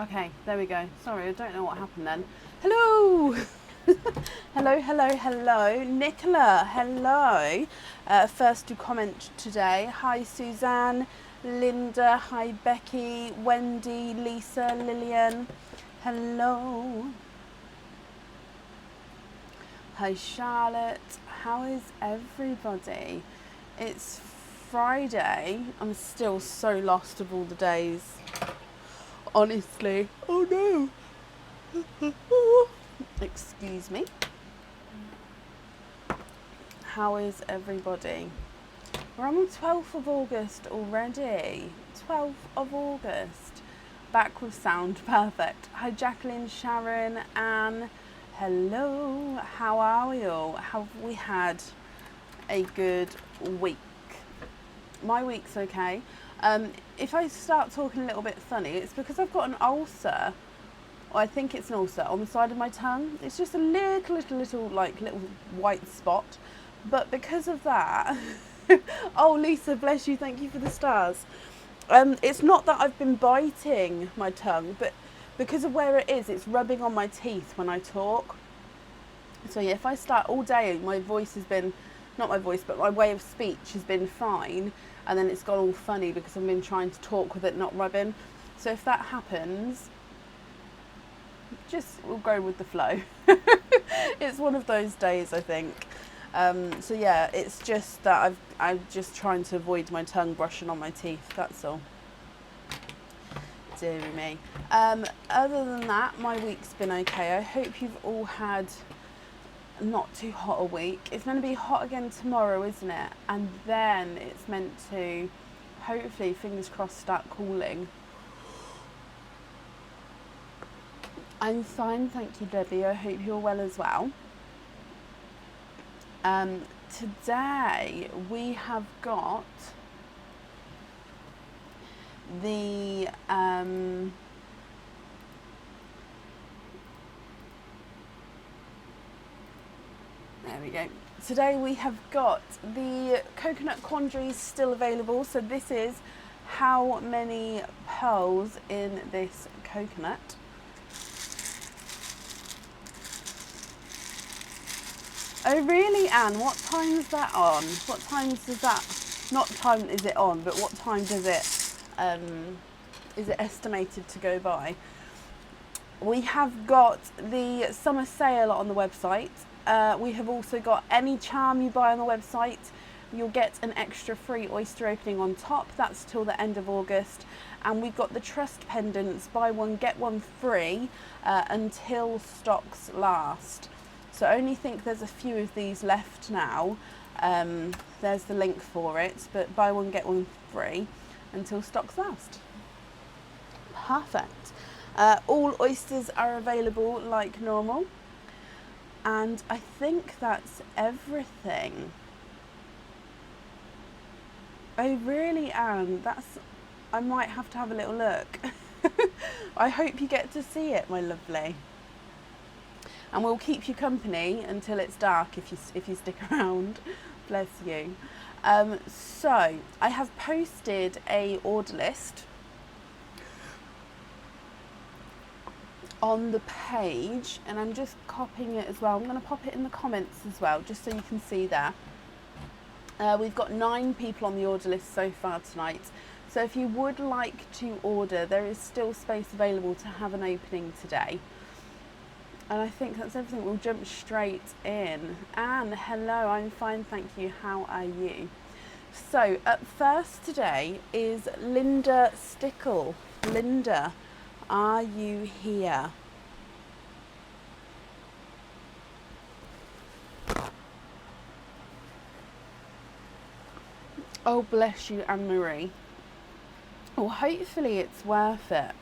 Okay, there we go. Sorry, I don't know what happened then. Hello! hello. Nicola, hello. First to comment today. Hi, Suzanne, Linda, hi, Becky, Wendy, Lisa, Lillian. Hello. Hi, Charlotte. How is everybody? It's Friday. I'm still so lost of all the days. Honestly. Oh no. Excuse me. How is everybody? We're on the 12th of August already. 12th of August. Back with sound. Perfect. Hi, Jacqueline, Sharon, Anne. Hello. How are we all? Have we had a good week? My week's okay. If I start talking a little bit funny, it's because I've got an ulcer. I think it's an ulcer on the side of my tongue. It's just a little white spot. But because of that, oh Lisa, bless you, thank you for the stars. It's not that I've been biting my tongue, but because of where it is, it's rubbing on my teeth when I talk. So yeah, if I start all day, my voice has been, not my voice, but my way of speech has been fine. And then it's gone all funny because I've been trying to talk with it not rubbing. So if that happens, just we'll go with the flow. It's one of those days, I think. So yeah, it's just that I'm just trying to avoid my tongue brushing on my teeth. That's all. Dear me. Other than that, my week's been okay. I hope you've all had not too hot a week. It's going to be hot again tomorrow, isn't it? And then it's meant to, hopefully, fingers crossed, start cooling. I'm fine, thank you, Debbie. I hope you're well as well. Today we have got the there we go. Today we have got the coconut quandaries still available. So this is how many pearls in this coconut. Oh really, Anne? What time is that on? What times does that, not time is it on, but what time does it, is it estimated to go by? We have got the summer sale on the website. We have also got any charm you buy on the website, you'll get an extra free oyster opening on top. That's till the end of August. And we've got the trust pendants, buy one, get one free, until stocks last. So I only think there's a few of these left now. There's the link for it, but buy one, get one free until stocks last. Perfect. All oysters are available like normal. And I think that's everything. Oh really, Anne? I might have to have a little look. I hope you get to see it, my lovely. And we'll keep you company until it's dark if you stick around. Bless you. So I have posted a order list on the page, and I'm just copying it as well. I'm going to pop it in the comments as well, just so you can see there. We've got 9 people on the order list so far tonight. So if you would like to order, there is still space available to have an opening today. And I think that's everything. We'll jump straight in. Anne, hello, I'm fine, thank you. How are you? So up first today is Linda Stickle. Linda, are you here? Oh, bless you, Anne-Marie. Well, hopefully it's worth it.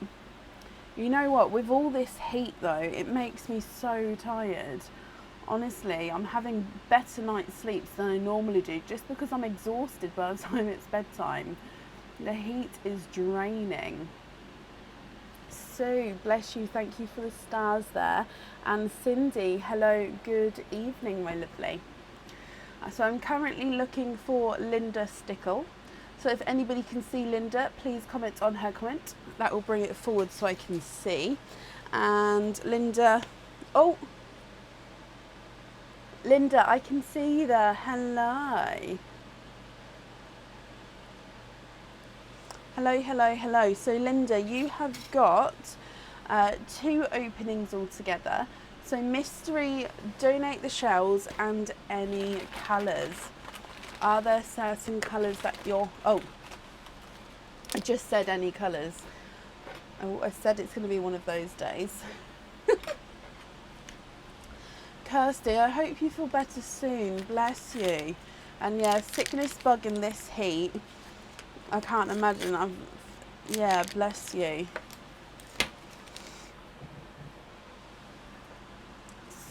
You know what, with all this heat though, it makes me so tired. Honestly, I'm having better night's sleeps than I normally do just because I'm exhausted by the time it's bedtime. The heat is draining. Sue, bless you, thank you for the stars there. And Cindy, hello, good evening, my lovely. So I'm currently looking for Linda Stickle. So if anybody can see Linda, please comment on her comment. That will bring it forward so I can see. And Linda, oh, Linda, I can see you there. Hello. Hello, hello, hello. So Linda, you have got 2 openings altogether. So mystery, donate the shells and any colours. Are there certain colours that you're... Oh, I just said any colours. Oh, I said it's going to be one of those days. Kirsty, I hope you feel better soon. Bless you. And yeah, sickness bug in this heat. I can't imagine. Yeah, bless you.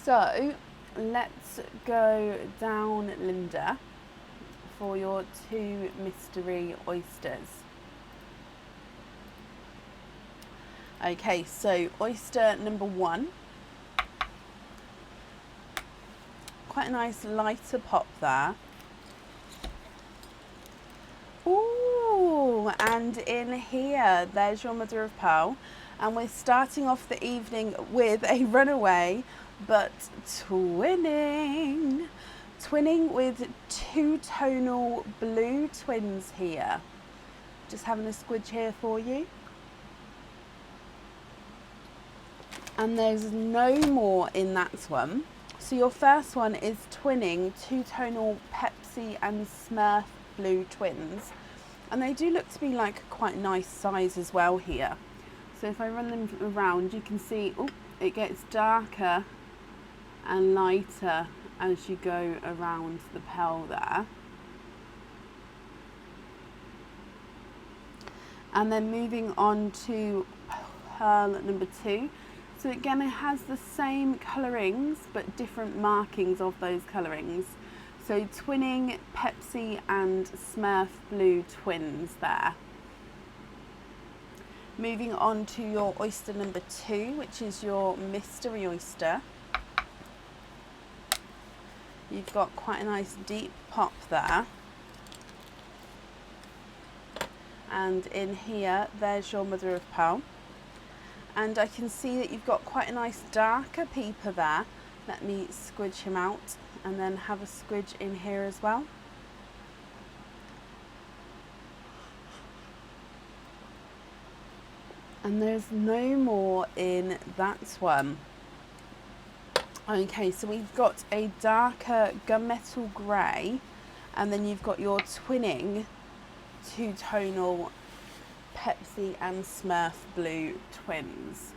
So let's go down, Linda, for your 2 mystery oysters. Okay, so oyster number 1. Quite a nice lighter pop there. Ooh, and in here, there's your mother of pearl. And we're starting off the evening with a runaway, but twinning. Twinning with 2 tonal blue twins here. Just having a squidge here for you. And there's no more in that one. So your first one is twinning 2 tonal Pepsi and Smurf blue twins. And they do look to be like quite a nice size as well here. So if I run them around, you can see, oh, it gets darker and lighter as you go around the pearl there. And then moving on to pearl number 2. So again, it has the same colourings, but different markings of those colourings. So twinning Pepsi and Smurf blue twins there. Moving on to your oyster number 2, which is your mystery oyster. You've got quite a nice deep pop there. And in here, there's your mother of pearl. And I can see that you've got quite a nice darker peeper there. Let me squidge him out and then have a squidge in here as well. And there's no more in that one. Okay, so we've got a darker gunmetal grey, and then you've got your twinning 2 tonal Pepsi and Smurf blue twins.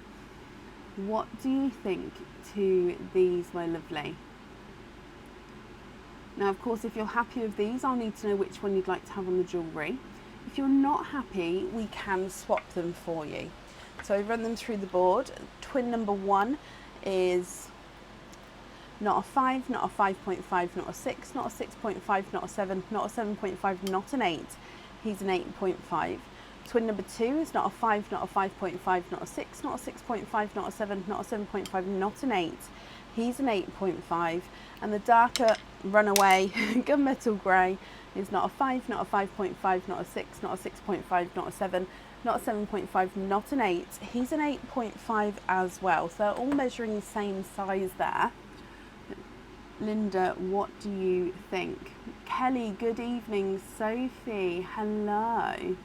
What do you think to these, my lovely? Now, of course, if you're happy with these, I'll need to know which one you'd like to have on the jewellery. If you're not happy, we can swap them for you. So I run them through the board. Twin number 1 is not a 5, not a 5.5, not a 6, not a 6.5, not a 7, not a 7.5, not an 8. He's an 8.5. Twin number 2 is not a 5, not a 5.5, not a 6, not a 6.5, not a 7, not a 7.5, not an 8. He's an 8.5. And the darker runaway gunmetal grey is not a 5, not a 5.5, not a 6, not a 6.5, not a 7, not a 7.5, not an 8. He's an 8.5 as well. So they're all measuring the same size there. Linda, what do you think? Kelly, good evening. Sophie, hello.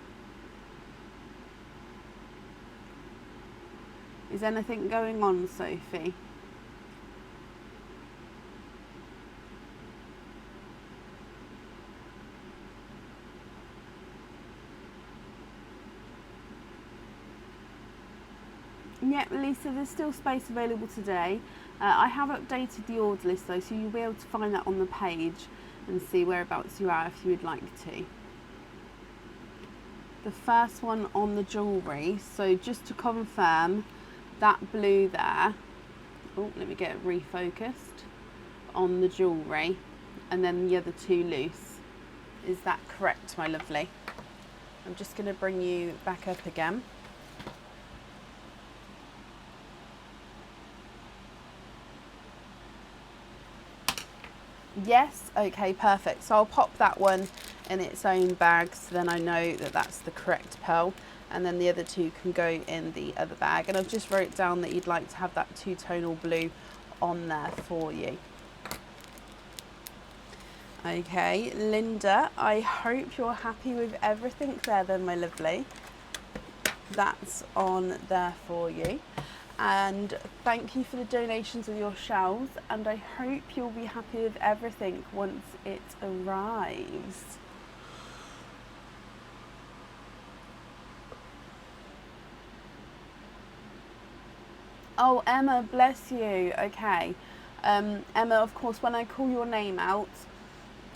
Is anything going on, Sophie? Yep, Lisa, there's still space available today. I have updated the order list though, so you'll be able to find that on the page and see whereabouts you are if you would like to. The first one on the jewellery, so just to confirm, that blue there, oh, let me get it refocused, on the jewellery, and then the other 2 loose. Is that correct, my lovely? I'm just going to bring you back up again. Yes, okay, perfect. So I'll pop that one in its own bag, so then I know that that's the correct pearl, and then the other two can go in the other bag. And I've just wrote down that you'd like to have that two-tonal blue on there for you. Okay, Linda, I hope you're happy with everything there then, my lovely. That's on there for you. And thank you for the donations of your shells, and I hope you'll be happy with everything once it arrives. Oh, Emma, bless you. Okay. Emma, of course, when I call your name out,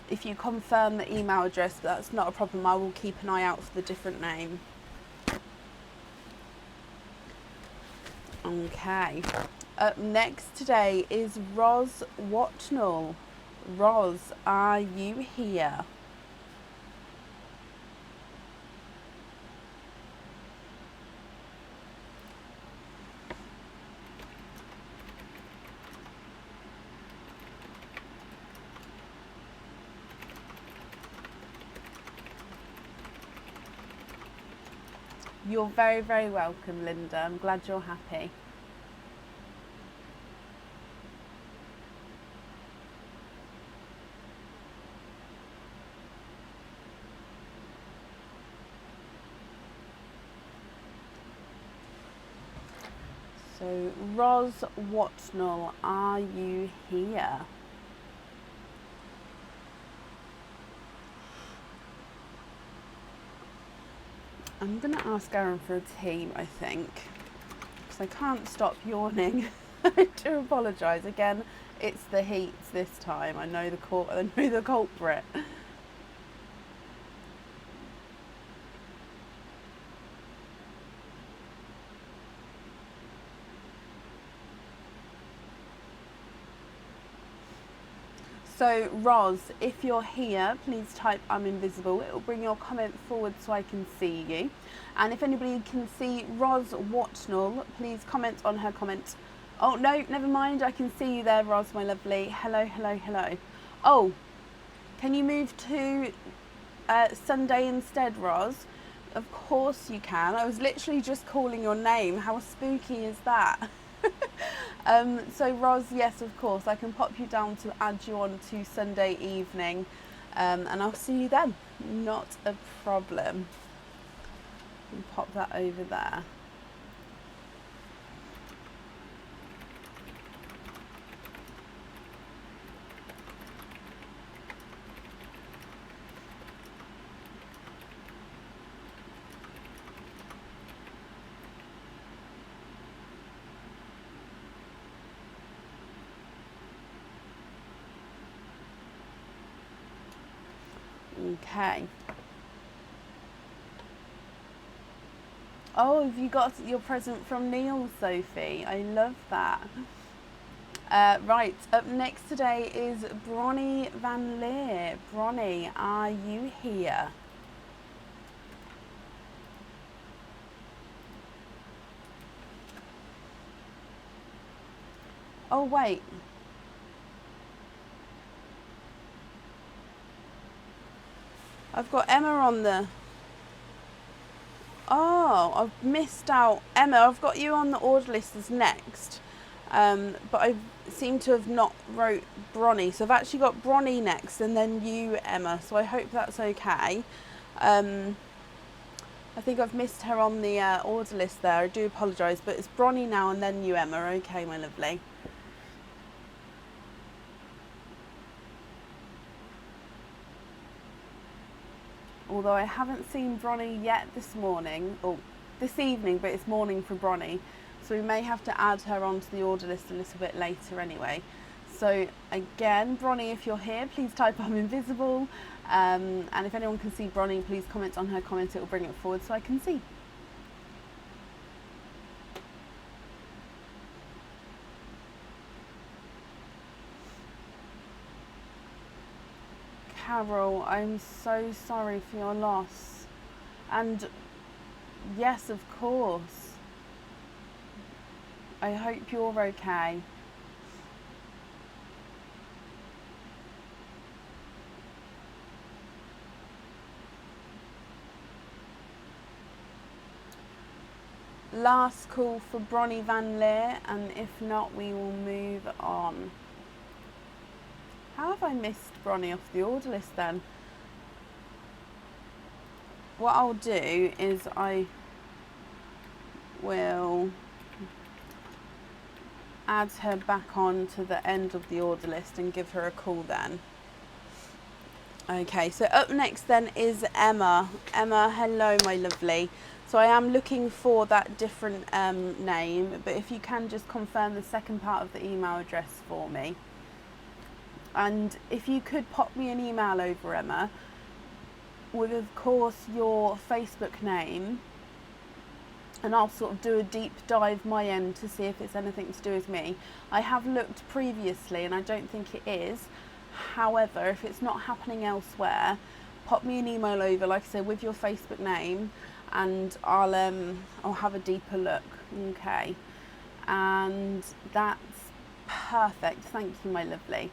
if you confirm the email address, that's not a problem. I will keep an eye out for the different name. Okay. Up next today is Roz Watnell. Roz, are you here? You're very, very welcome, Linda. I'm glad you're happy. So, Roz Watnell, are you here? I'm going to ask Aaron for a tea, I think, because I can't stop yawning. I do apologise. Again, it's the heat this time. I know the culprit. So, Roz, if you're here, please type I'm invisible. It will bring your comment forward so I can see you. And if anybody can see Roz Watnell, please comment on her comment. Oh, no, never mind. I can see you there, Roz, my lovely. Hello, hello, hello. Oh, can you move to Sunday instead, Roz? Of course you can. I was literally just calling your name. How spooky is that? So Roz, yes, of course, I can pop you down to add you on to Sunday evening, and I'll see you then. Not a problem. I'll pop that over there. Okay. Oh, have you got your present from Neil, Sophie? I love that. Right, up next today is Bronnie Van Leer. Bronnie, are you here? Oh, wait. I've got Emma on the... Oh, I've missed out. Emma, I've got you on the order list as next. But I seem to have not wrote Bronnie. So I've actually got Bronnie next and then you, Emma. So I hope that's okay. I think I've missed her on the order list there. I do apologise. But it's Bronnie now and then you, Emma. Okay, my lovely. Although I haven't seen Bronnie yet this morning, or this evening, but it's morning for Bronnie. So we may have to add her onto the order list a little bit later anyway. So again, Bronnie, if you're here, please type I'm invisible. And if anyone can see Bronnie, please comment on her comment. It will bring it forward so I can see. Carol, I'm so sorry for your loss. And yes, of course. I hope you're okay. Last call for Bronnie Van Leer, and if not, we will move on. How have I missed Bronnie off the order list then? What I'll do is I will add her back on to the end of the order list and give her a call then. Okay, so up next then is Emma. Emma, hello my lovely. So I am looking for that different name, but if you can just confirm the second part of the email address for me. And if you could pop me an email over, Emma, with of course your Facebook name, and I'll sort of do a deep dive my end to see if it's anything to do with me. I have looked previously and I don't think it is. However, if it's not happening elsewhere, pop me an email over, like I said, with your Facebook name, and I'll have a deeper look. Okay, and that's perfect. Thank you, my lovely.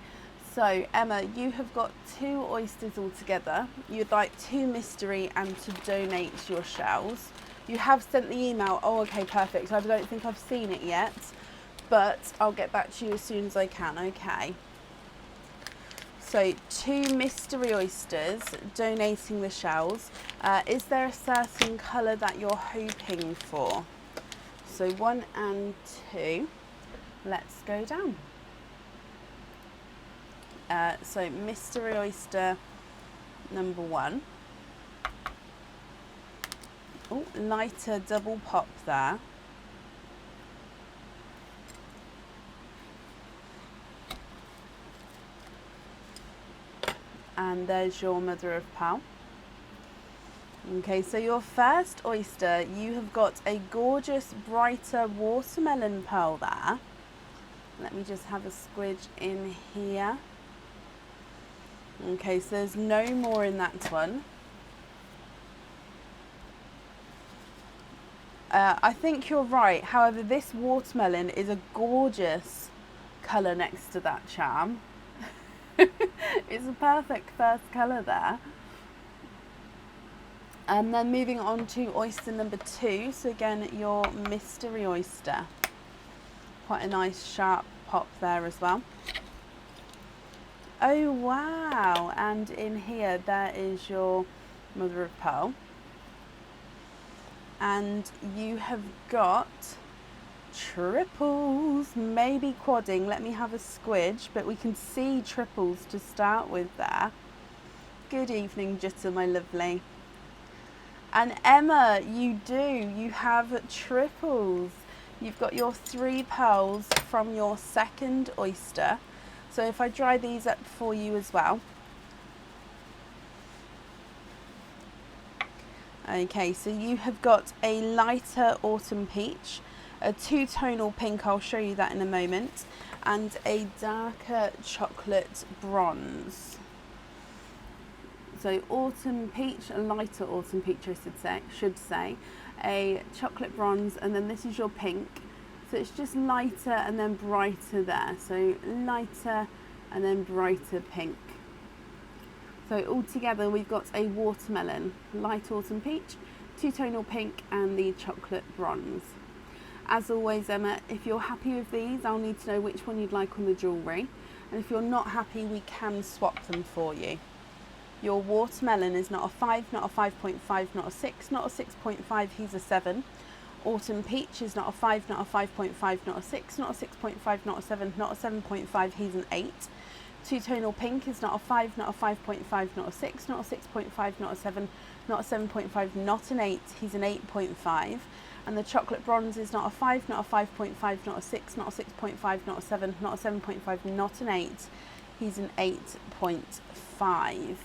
So Emma, you have got 2 oysters altogether. You'd like 2 mystery and to donate your shells. You have sent the email. Oh, okay, perfect. I don't think I've seen it yet, but I'll get back to you as soon as I can. Okay. So 2 mystery oysters, donating the shells. Is there a certain colour that you're hoping for? So 1 and 2. Let's go down. So mystery oyster number 1. Oh, lighter double pop there. And there's your mother of pearl. Okay, so your first oyster, you have got a gorgeous brighter watermelon pearl there. Let me just have a squidge in here. Okay, so there's no more in that one. I think you're right. However, this watermelon is a gorgeous colour next to that charm. It's a perfect first colour there. And then moving on to oyster number 2. So again, your mystery oyster. Quite a nice sharp pop there as well. Oh wow, and in here there is your mother of pearl. And you have got triples, maybe quadding. Let me have a squidge, but we can see triples to start with there. Good evening, Jutta, my lovely. And Emma, you have triples. You've got your 3 pearls from your second oyster. So if I dry these up for you as well. Okay, so you have got a lighter autumn peach, a 2-tonal pink, I'll show you that in a moment, and a darker chocolate bronze. So autumn peach, a lighter autumn peach I should say, a chocolate bronze, and then this is your pink. So it's just lighter and then brighter there. So lighter and then brighter pink. So altogether we've got a watermelon, light autumn peach, 2-tonal pink and the chocolate bronze. As always, Emma, if you're happy with these, I'll need to know which one you'd like on the jewellery. And if you're not happy, we can swap them for you. Your watermelon is not a 5, not a 5.5, not a 6, not a 6.5, he's a 7. Autumn peach is not a 5, not a 5.5, not a 6, not a 6.5, not a 7, not a 7.5, he's an 8. 2-tonal pink is not a 5, not a 5.5, not a 6, not a 6.5, not a 7, not a 7.5, not an 8, he's an 8.5. And the chocolate bronze is not a 5, not a 5.5, not a 6, not a 6.5, not a 7, not a 7.5, not an 8, he's an 8.5.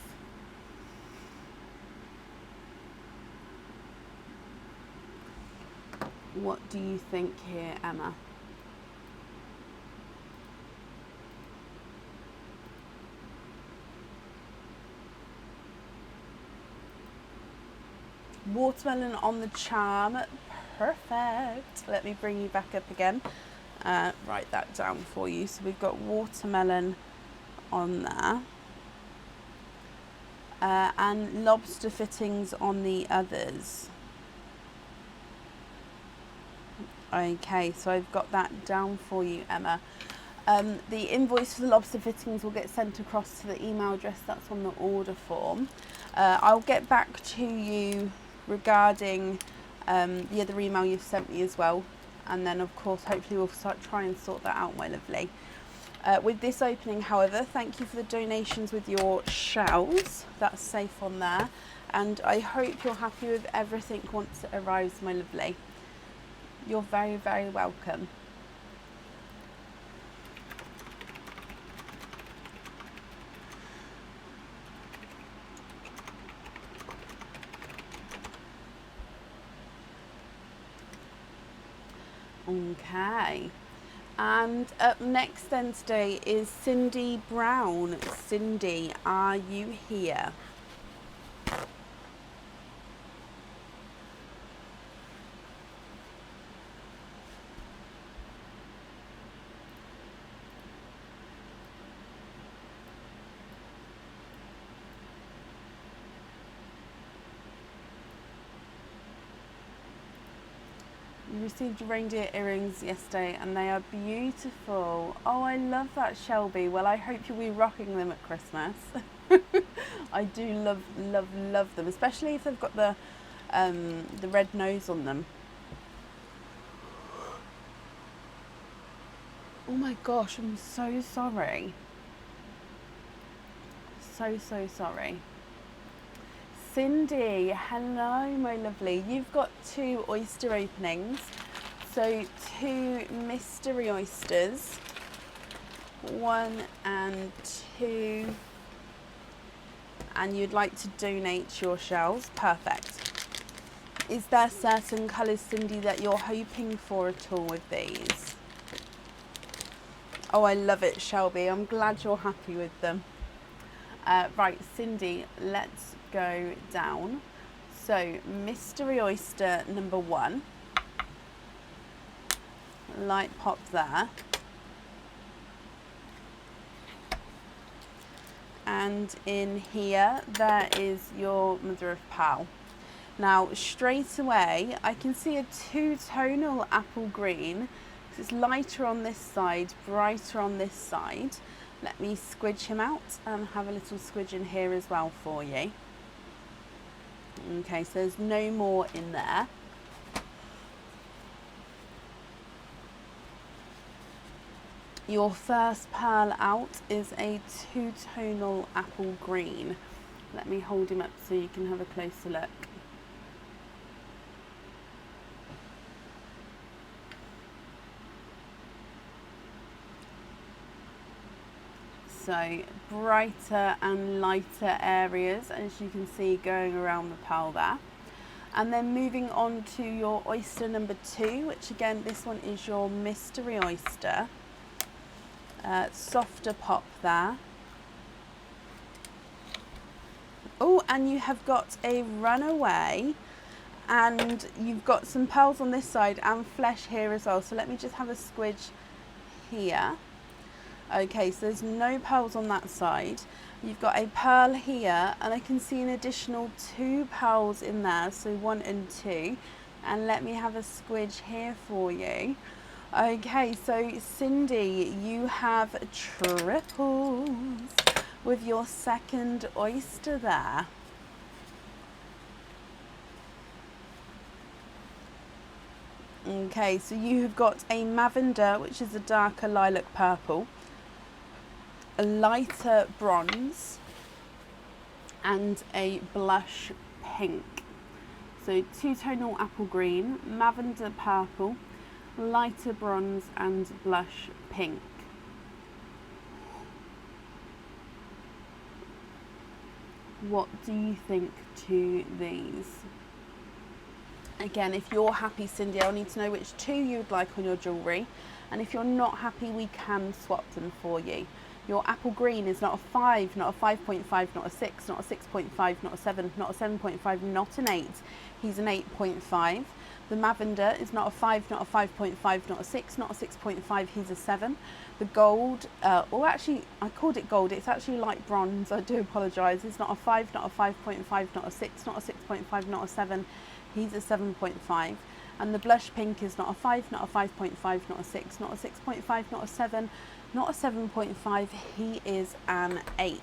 What do you think here, Emma? Watermelon on the charm, perfect. Let me bring you back up again, write that down for you. So we've got watermelon on there, and lobster fittings on the others. Okay, so I've got that down for you, Emma. The invoice for the lobster fittings will get sent across to the email address that's on the order form. I'll get back to you regarding the other email you've sent me as well, and then of course hopefully we'll try and sort that out, my lovely. With this opening, however, thank you for the donations with your shells. That's safe on there, and I hope you're happy with everything once it arrives, my lovely. You're very, very welcome. Okay, and up next then today is Cindy Brown. Cindy, are you here? You received reindeer earrings yesterday and they are beautiful. Oh, I love that, Shelby. Well, I hope you'll be rocking them at Christmas. I do love, love, love them, especially if they've got the red nose on them. Oh my gosh, I'm so sorry. So, so sorry. Cindy, hello my lovely. You've got 2 oyster openings. So 2 mystery oysters, 1 and 2, and you'd like to donate your shells. Perfect. Is there certain colours, Cindy, that you're hoping for at all with these? Oh, I love it, Shelby. I'm glad you're happy with them. Right, Cindy, let's go down. So, mystery oyster number 1. Light pop there. And in here, there is your mother of pearl. Now, straight away, I can see a 2-tonal apple green. It's lighter on this side, brighter on this side. Let me squidge him out and have a little squidge in here as well for you. Okay, so there's no more in there. Your first pearl out is a 2-tonal apple green. Let me hold him up so you can have a closer look. So brighter and lighter areas, as you can see, going around the pearl there. And then moving on to your oyster number 2, which again, this one is your mystery oyster. Softer pop there. Oh, and you have got a runaway, and you've got some pearls on this side and flesh here as well. So let me just have a squidge here. Okay, so there's no pearls on that side. You've got a pearl here, and I can see an additional 2 pearls in there, so 1 and 2. And let me have a squidge here for you. Okay, so Cindy, you have triples with your second oyster there. Okay, so you have got a lavender, which is a darker lilac purple, a lighter bronze, and a blush pink. So 2-tonal apple green, lavender purple, lighter bronze, and blush pink. What do you think to these? Again, if you're happy, Cindy, I'll need to know which 2 you'd like on your jewellery, and if you're not happy, we can swap them for you. Your apple green is not a 5, not a 5.5, not a 6, not a 6.5, not a 7, not a 7.5, not an 8. He's an 8.5. The lavender is not a 5, not a 5.5, not a 6, not a 6.5, he's a 7. The gold, or actually, I called it gold, it's actually light bronze, I do apologise. It's not a 5, not a 5.5, not a 6, not a 6.5, not a 7, he's a 7.5. And the blush pink is not a 5, not a 5.5, not a 6, not a 6.5, not a 7, not a 7.5. He is an 8.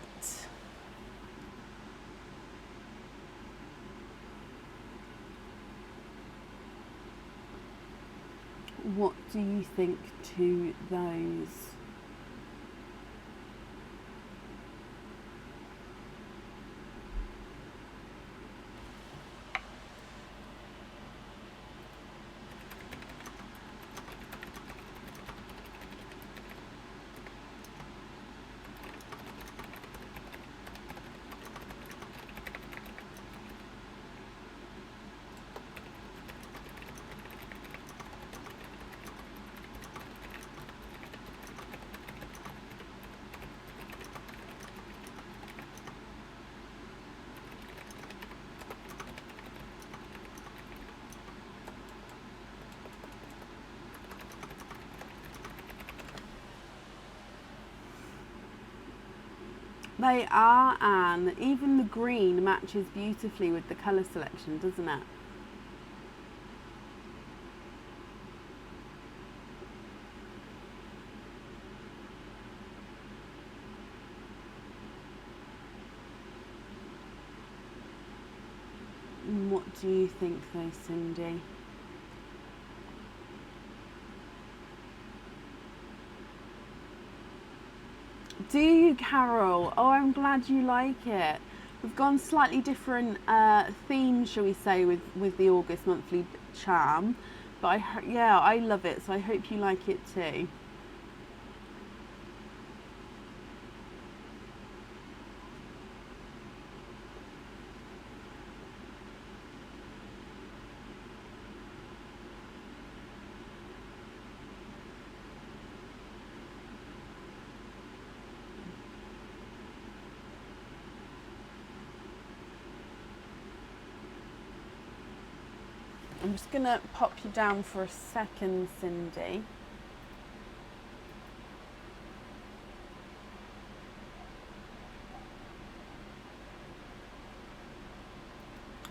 What do you think to those? They are, Anne. Even the green matches beautifully with the colour selection, doesn't it? What do you think though, Cindy? Do you, Carol? Oh, I'm glad you like it. We've gone slightly different themes, shall we say, with the August monthly charm. But yeah, I love it, so I hope you like it too. I'm just going to pop you down for a second, Cindy.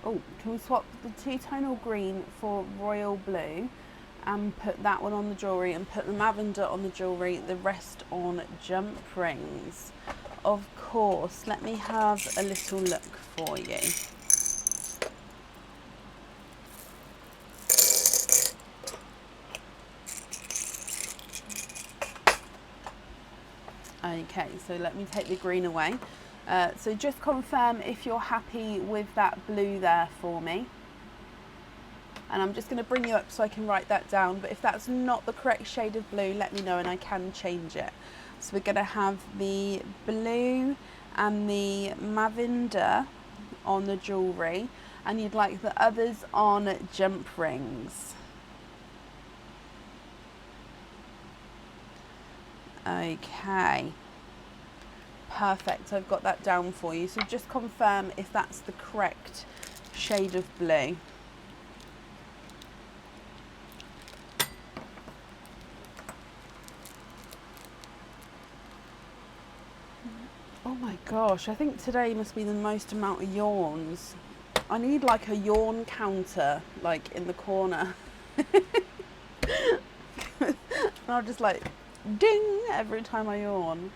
Oh, can we swap the two-tonal green for royal blue and put that one on the jewellery and put the lavender on the jewellery, the rest on jump rings? Of course, let me have a little look for you. Okay, so let me take the green away. So just confirm if you're happy with that blue there for me. And I'm just going to bring you up so I can write that down. But if that's not the correct shade of blue, let me know and I can change it. So we're going to have the blue and the lavender on the jewellery. And you'd like the others on jump rings. Okay. Perfect, I've got that down for you. So just confirm if that's the correct shade of blue. Oh my gosh, I think today must be the most amount of yawns. I need like a yawn counter, like in the corner. I'll just like ding every time I yawn.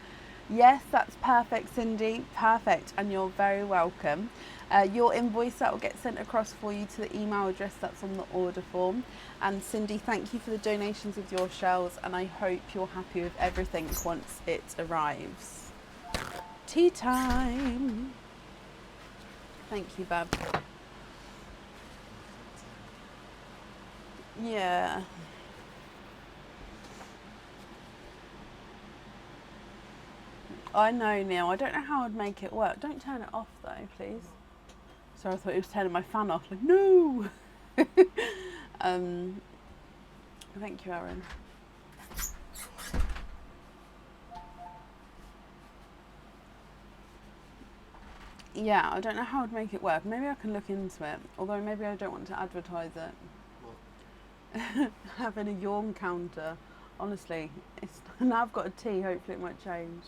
Yes, that's perfect, Cindy. Perfect, and you're very welcome. Your invoice that will get sent across for you to the email address that's on the order form. And Cindy, thank you for the donations of your shells, and I hope you're happy with everything once it arrives. Tea time. Thank you, Bab. Yeah. I know, Neil. I don't know how I'd make it work. Don't turn it off though, please. Sorry, I thought it was turning my fan off. Like, no! Thank you, Aaron. Yeah, I don't know how I'd make it work. Maybe I can look into it. Although maybe I don't want to advertise it. Having a yawn counter. Honestly, it's now I've got a tea. Hopefully it might change.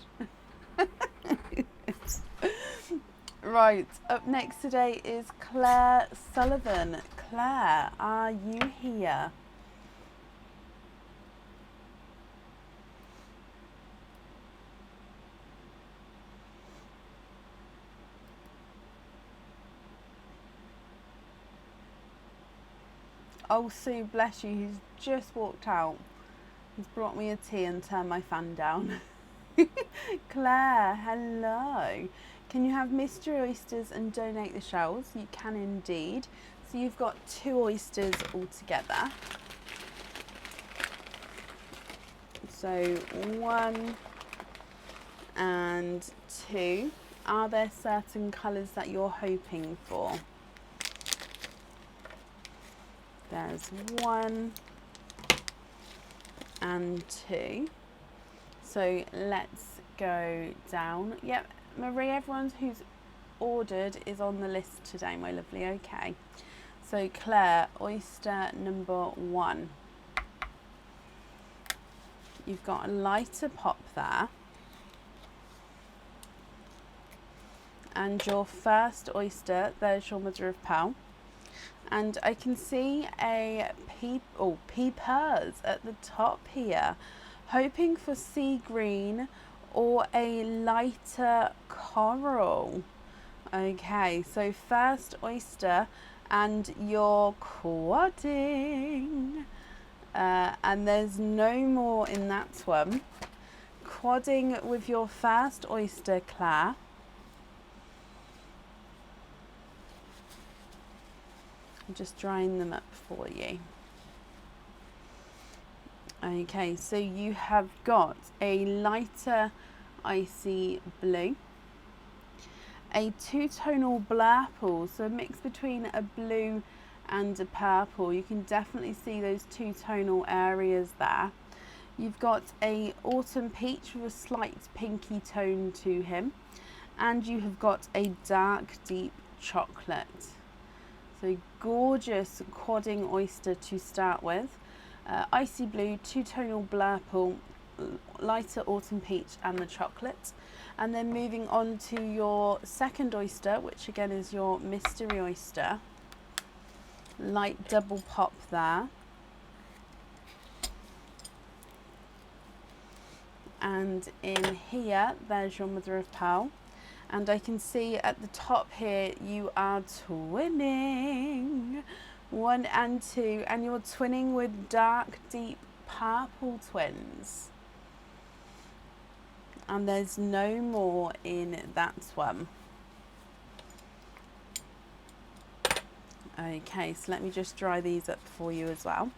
Right, up next today is Claire Sullivan. Claire, are you here? Oh, Sue, bless you, he's just walked out. He's brought me a tea and turned my fan down. Claire, hello. Can you have mystery oysters and donate the shells? You can indeed. So you've got 2 oysters altogether. So 1 and 2. Are there certain colours that you're hoping for? There's 1 and 2. So let's go down. Yep, Marie, everyone who's ordered is on the list today, my lovely. Okay. So Claire, oyster number 1. You've got a lighter pop there. And your first oyster, there's your mother of pearl. And I can see a peepers at the top here, hoping for sea green or a lighter coral. Okay, so first oyster and you're quadding. And there's no more in that one. Quadding with your first oyster, Claire. I'm just drying them up for you. Okay, so you have got a lighter icy blue, a 2-tonal blurple, so a mix between a blue and a purple. You can definitely see those 2-tonal areas there. You've got a autumn peach with a slight pinky tone to him, and you have got a dark deep chocolate. So gorgeous quadding oyster to start with. Icy blue, 2-tonal blurple, lighter autumn peach and the chocolate. And then moving on to your second oyster, which again is your mystery oyster. Light double pop there. And in here, there's your mother of pearl. And I can see at the top here, you are twinning 1 and 2, and you're twinning with dark, deep purple twins. And there's no more in that one. Okay, so let me just dry these up for you as well.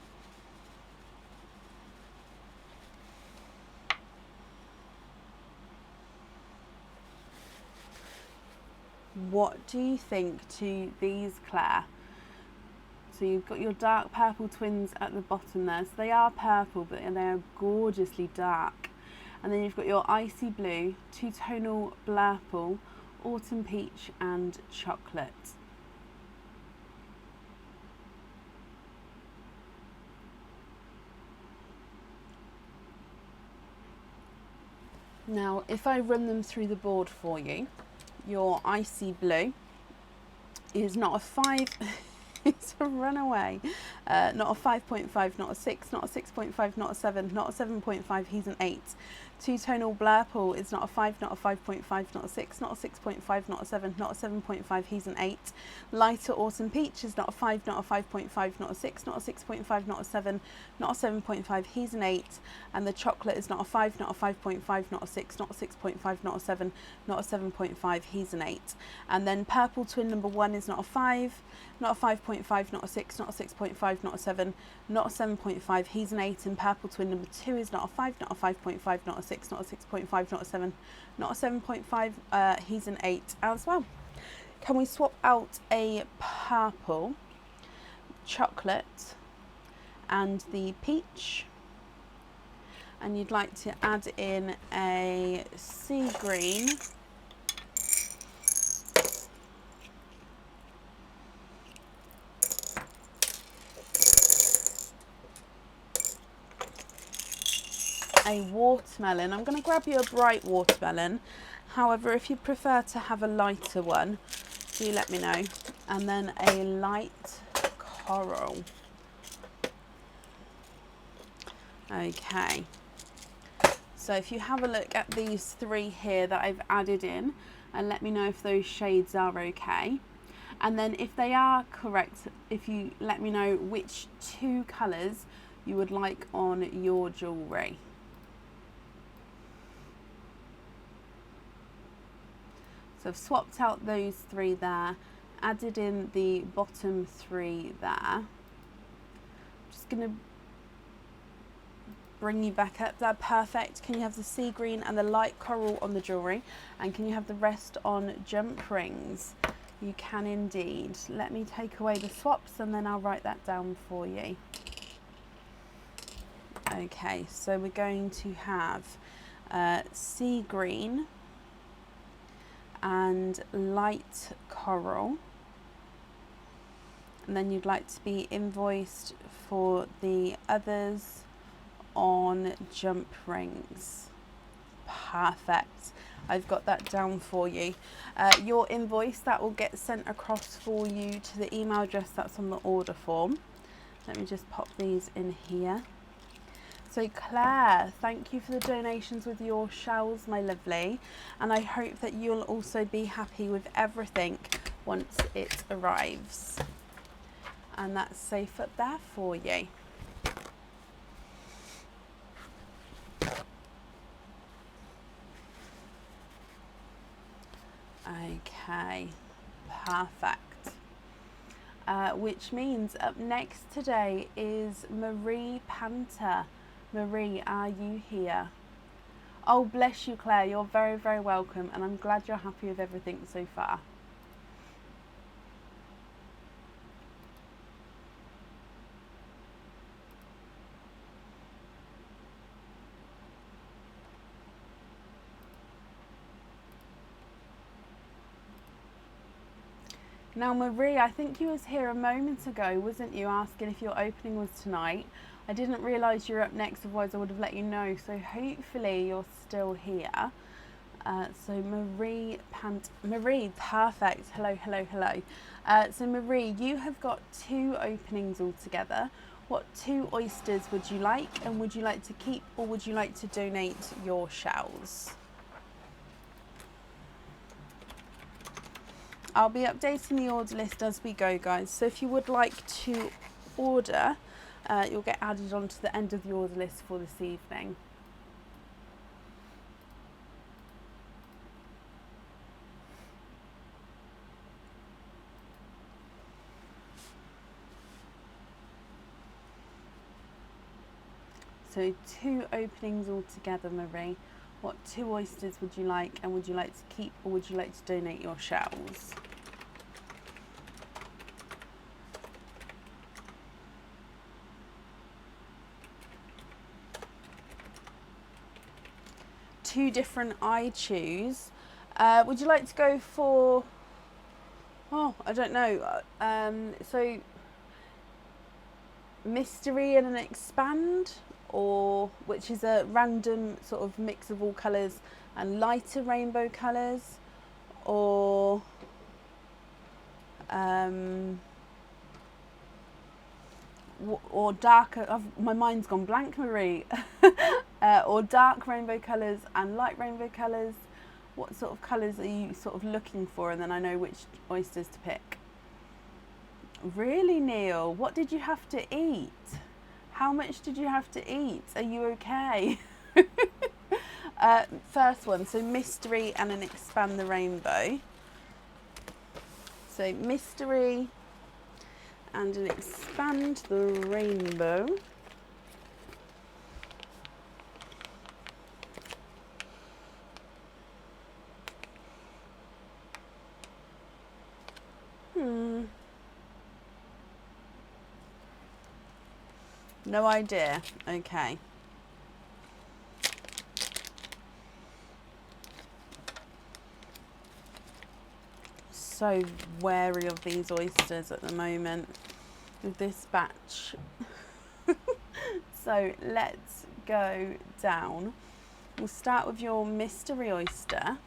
What do you think to these, Claire? So you've got your dark purple twins at the bottom there. So they are purple, but they are gorgeously dark. And then you've got your icy blue, 2-tonal blurple, autumn peach and chocolate. Now, if I run them through the board for you, your icy blue is not a 5, it's a runaway, not a 5.5, not a 6, not a 6.5, not a 7, not a 7.5, he's an 8. 2-tonal blurple is not a 5, not a 5.5, not a 6, not a 6.5, not a 7, not a 7.5, he's an 8. Lighter autumn peach is not a 5, not a 5.5, not a 6, not a 6.5, not a 7, not a 7.5, he's an 8. And the chocolate is not a 5, not a 5.5, not a 6, not a 6.5, not a 7, not a 7.5, he's an 8. And then purple twin number 1 is not a 5, not a 5.5, not a 6, not a 6.5, not a 7, not a 7.5, he's an 8. And purple twin number 2 is not a 5, not a 5.5, not a 6, not a 6.5, not a 7, not a 7.5, he's an 8 as well. Can we swap out a purple, chocolate and the peach? And you'd like to add in a sea green, a watermelon. I'm going to grab you a bright watermelon. However, if you prefer to have a lighter one, do let me know. And then a light coral. Okay, so if you have a look at these three here that I've added in, and let me know if those shades are okay. And then if they are correct, if you let me know which two colours you would like on your jewellery. So I've swapped out those three there, added in the bottom three there. I'm just going to bring you back up there. Perfect. Can you have the sea green and the light coral on the jewellery? And can you have the rest on jump rings? You can indeed. Let me take away the swaps and then I'll write that down for you. Okay, so we're going to have sea green and light coral. And then you'd like to be invoiced for the others on jump rings. Perfect. I've got that down for you. Your invoice, that will get sent across for you to the email address that's on the order form. Let me just pop these in here. So Claire, thank you for the donations with your shells, my lovely. And I hope that you'll also be happy with everything once it arrives. And that's safe up there for you. Okay, perfect. Which means up next today is Marie Panther. Marie, are you here? Oh, bless you, Claire. You're very, very welcome. And I'm glad you're happy with everything so far. Now, Marie, I think you was here a moment ago, wasn't you, asking if your opening was tonight? I didn't realise you were up next, otherwise I would have let you know. So hopefully you're still here. So Marie, perfect. Hello, hello, hello. So Marie, you have got two openings altogether. What two oysters would you like? And would you like to keep or would you like to donate your shells? I'll be updating the order list as we go, guys. So if you would like to order, you'll get added on to the end of the order list for this evening. So two openings altogether, Marie. What two oysters would you like, and would you like to keep or would you like to donate your shells? Two different I choose. Would you like to go for, oh, I don't know, so mystery and an expand, or which is a random sort of mix of all colours and lighter rainbow colours, or darker, my mind's gone blank, Marie, or dark rainbow colours and light rainbow colours. What sort of colours are you sort of looking for, and then I know which oysters to pick? Really, Neil? What did you have to eat? How much did you have to eat? Are you okay? First one, so mystery and an expand the rainbow. So mystery and an expand the rainbow. No idea. Okay. So wary of these oysters at the moment with this batch. So let's go down. We'll start with your mystery oyster.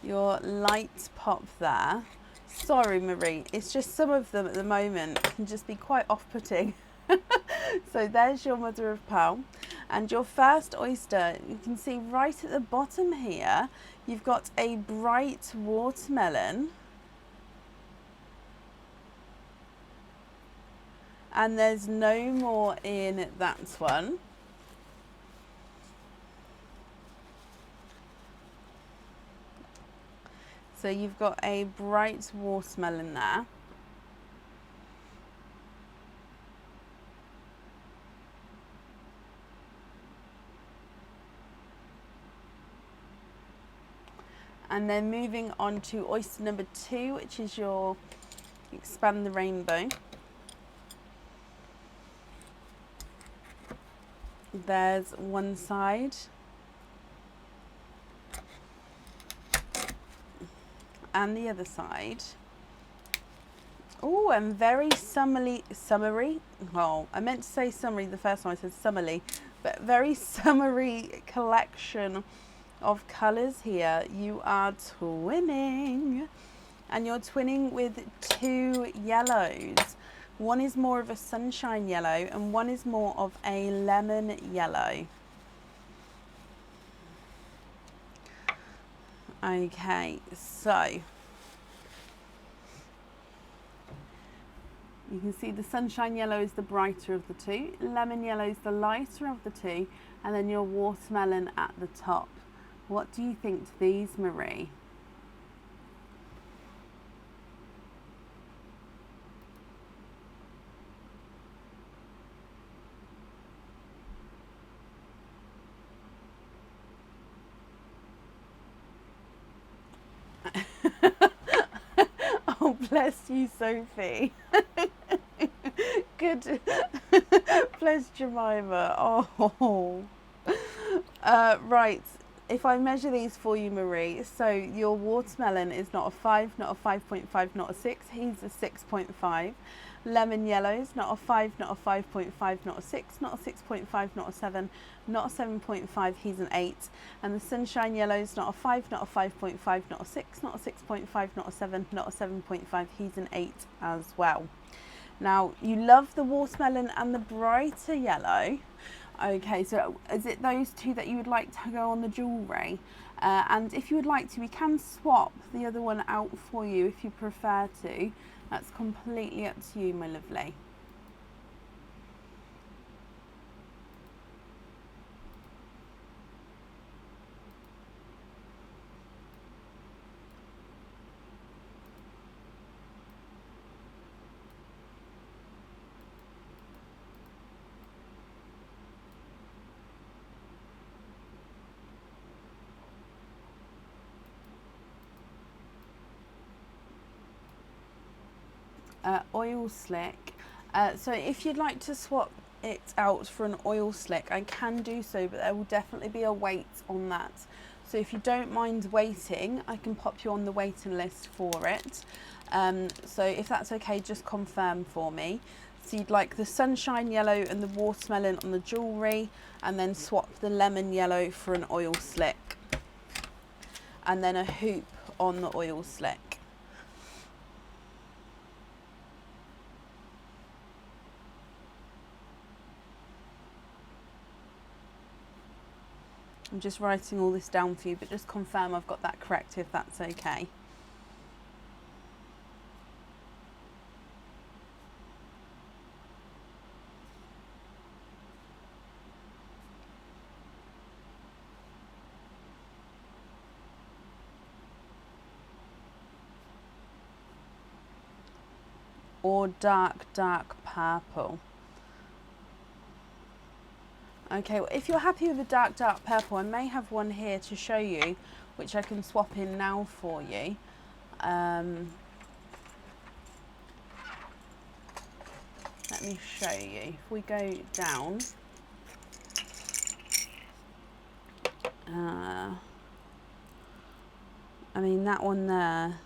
Your light pop there. Sorry, Marie. It's just some of them at the moment can just be quite off-putting. So there's your mother of pearl. And your first oyster, you can see right at the bottom here, you've got a bright watermelon. And there's no more in that one. So you've got a bright watermelon there. And then moving on to oyster number 2, which is your expand the rainbow. There's one side. And the other side. Oh, and very summery. Well, I meant to say summery the first time I said summerly, but very summery collection of colours here. You are twinning, and you're twinning with 2 yellows. One is more of a sunshine yellow and one is more of a lemon yellow. Okay, so you can see the sunshine yellow is the brighter of the 2, lemon yellow is the lighter of the 2, and then your watermelon at the top. What do you think to these, Marie? Oh, bless you, Sophie. Good. Bless Jemima. Oh. Right. If I measure these for you, Marie, so your watermelon is not a 5, not a 5.5, not a 6. He's a 6.5. Lemon yellow's not a 5, not a 5.5, not a 6, not a 6.5, not a 7, not a 7.5, he's an 8. And the sunshine yellow's not a 5, not a 5.5, not a 6, not a 6.5, not a 7, not a 7.5, he's an 8 as well. Now, you love the watermelon and the brighter yellow. Okay, so is it those 2 that you would like to go on the jewellery? And if you would like to, we can swap the other one out for you if you prefer to. That's completely up to you, my lovely. Oil slick. So if you'd like to swap it out for an oil slick, I can do so, but there will definitely be a wait on that. So if you don't mind waiting, I can pop you on the waiting list for it. So if that's okay, just confirm for me. So you'd like the sunshine yellow and the watermelon on the jewellery, and then swap the lemon yellow for an oil slick, and then a hoop on the oil slick. I'm just writing all this down for you, but just confirm I've got that correct if that's okay. Or dark purple. Okay, well, if you're happy with the dark purple, I may have one here to show you, which I can swap in now for you. Let me show you. If we go down, I mean, that one there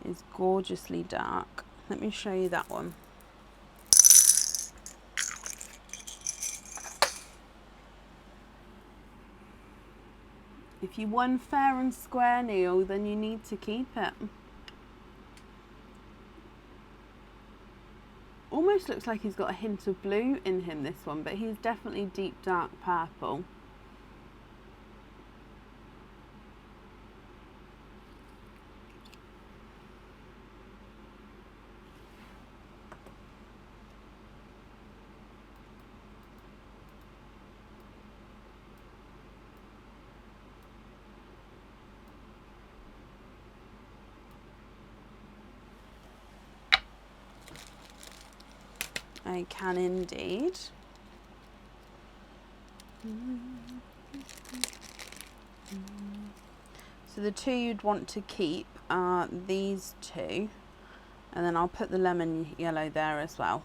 is gorgeously dark. Let me show you that one. If you won fair and square, Neil, then you need to keep it. almost looks like he's got a hint of blue in him, this one, but he's definitely deep dark purple. I can indeed. So the two you'd want to keep are these two, and then I'll put the lemon yellow there as well.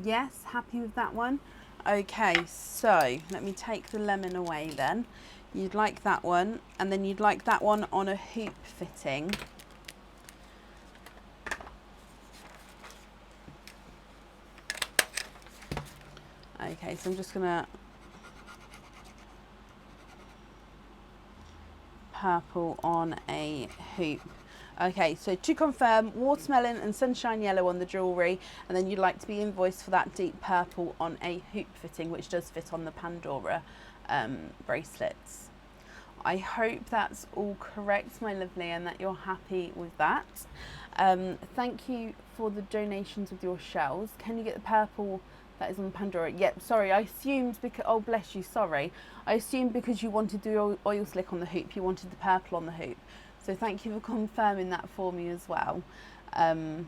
Yes, happy with that one? Okay, so let me take the lemon away then. You'd like that one, and then you'd like that one on a hoop fitting. Okay, so I'm just gonna purple on a hoop. Okay, so to confirm, watermelon and sunshine yellow on the jewellery, and then you'd like to be invoiced for that deep purple on a hoop fitting, which does fit on the Pandora bracelets. I hope that's all correct, my lovely, and that you're happy with that. Thank you for the donations with your shells. Can you get the purple that is on Pandora? Yep, sorry, I assumed because, oh bless you, sorry. I assumed because you wanted the oil slick on the hoop, you wanted the purple on the hoop. So thank you for confirming that for me as well. Yeah,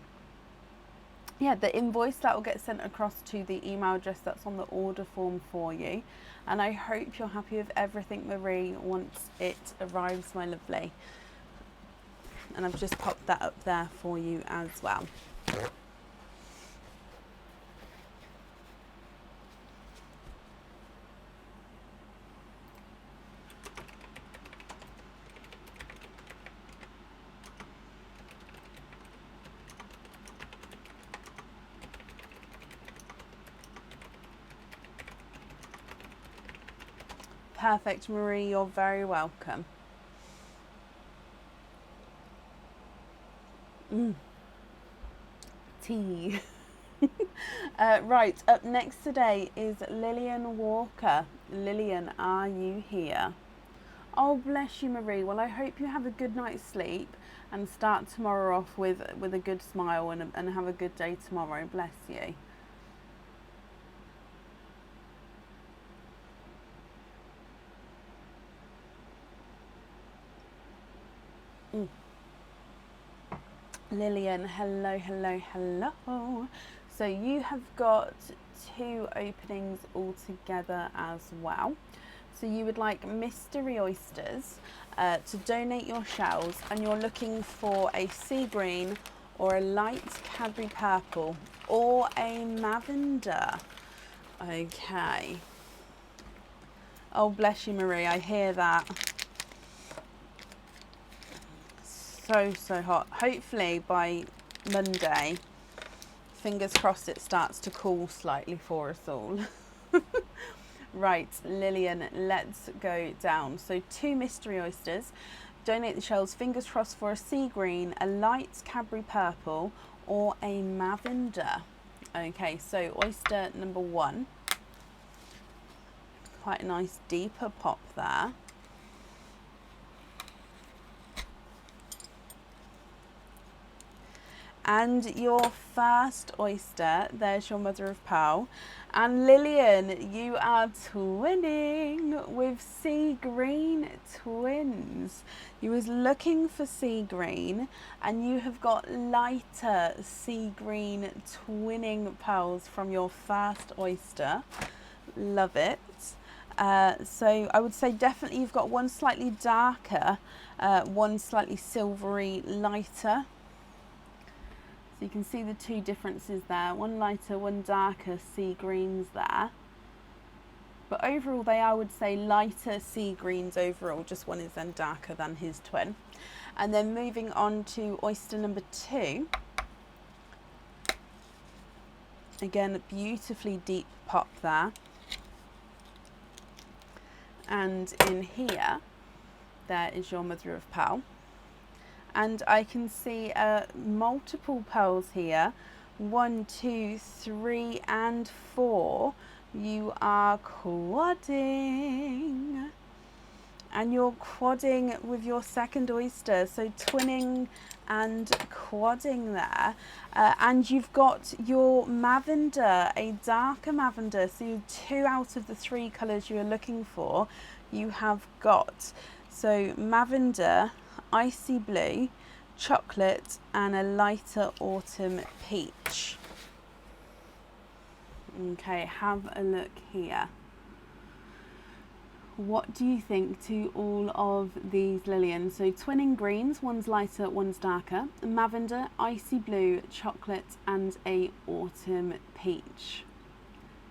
the invoice that will get sent across to the email address that's on the order form for you. And I hope you're happy with everything, Marie, once it arrives, my lovely. And I've just popped that up there for you as well. Perfect, Marie, you're very welcome. Tea. Right, up next today is Lillian Walker. Lillian, are you here? Oh, bless you, Marie. Well, I hope you have a good night's sleep and start tomorrow off with a good smile and have a good day tomorrow. Bless you. Lillian, hello, hello, hello. So you have got 2 openings altogether as well. So you would like Mystery Oysters to donate your shells, and you're looking for a sea green or a light Cadbury purple or a lavender. Okay. Oh, bless you, Marie. I hear that. So hot. Hopefully by Monday, fingers crossed, it starts to cool slightly for us all. Right, Lillian, let's go down. So 2 mystery oysters. Donate the shells, fingers crossed, for a sea green, a light Cadbury purple or a lavender. Okay, so oyster number 1. Quite a nice deeper pop there. And your first oyster, there's your mother of pearl. And Lillian, you are twinning with sea green twins. You was looking for sea green, and you have got lighter sea green twinning pearls from your first oyster. Love it. So I would say definitely you've got one slightly darker, one slightly silvery lighter. So you can see the 2 differences there, one lighter, one darker sea greens there. But overall, they are, I would say, lighter sea greens overall. Just one is then darker than his twin. And then moving on to oyster number 2. Again, beautifully deep pop there. And in here, there is your mother of pearl. And I can see multiple pearls here. 1, 2, 3, and 4. You are quadding. And you're quadding with your second oyster. So twinning and quadding there. And you've got your lavender, a darker lavender. So 2 out of the 3 colours you're looking for, you have got. So lavender, icy blue, chocolate, and a lighter autumn peach. Okay, have a look here. What do you think to all of these, Lillian? So twinning greens, one's lighter, one's darker. Lavender, icy blue, chocolate, and a autumn peach.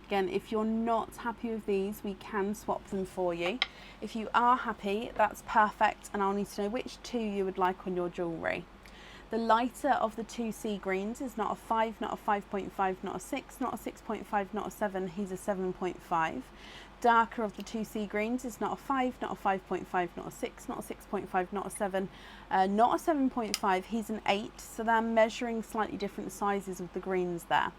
Again, if you're not happy with these, we can swap them for you. If you are happy, that's perfect, and I'll need to know which 2 you would like on your jewellery. The lighter of the 2 sea greens is not a 5, not a 5.5, not a 6, not a 6.5, not a 7, he's a 7.5. Darker of the 2 sea greens is not a 5, not a 5.5, not a 6, not a 6.5, not a 7, not a 7.5, he's an 8. So they're measuring slightly different sizes of the greens there.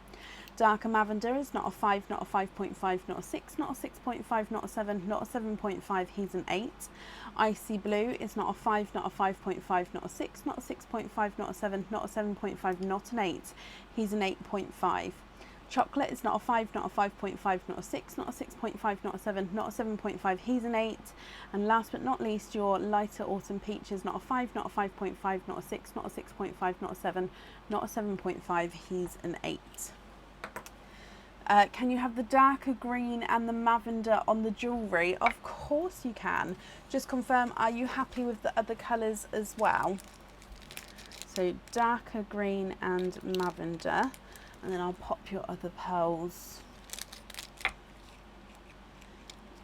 Darker lavender is not a 5, not a 5.5, not a 6, not a 6.5, not a 7, not a 7.5, he's an 8. Icy blue is not a 5, not a 5.5, not a 6, not a 6.5, not a 7, not a 7.5, not an 8, he's an 8.5. Chocolate is not a 5, not a 5.5, not a 6, not a 6.5, not a 7, not a 7.5, he's an 8. And last but not least, your lighter autumn peach is not a 5, not a 5.5, not a 6, not a 6.5, not a 7, not a 7.5, he's an 8. Can you have the darker green and the lavender on the jewellery? Of course you can. Just confirm, are you happy with the other colours as well? So darker green and lavender. And then I'll pop your other pearls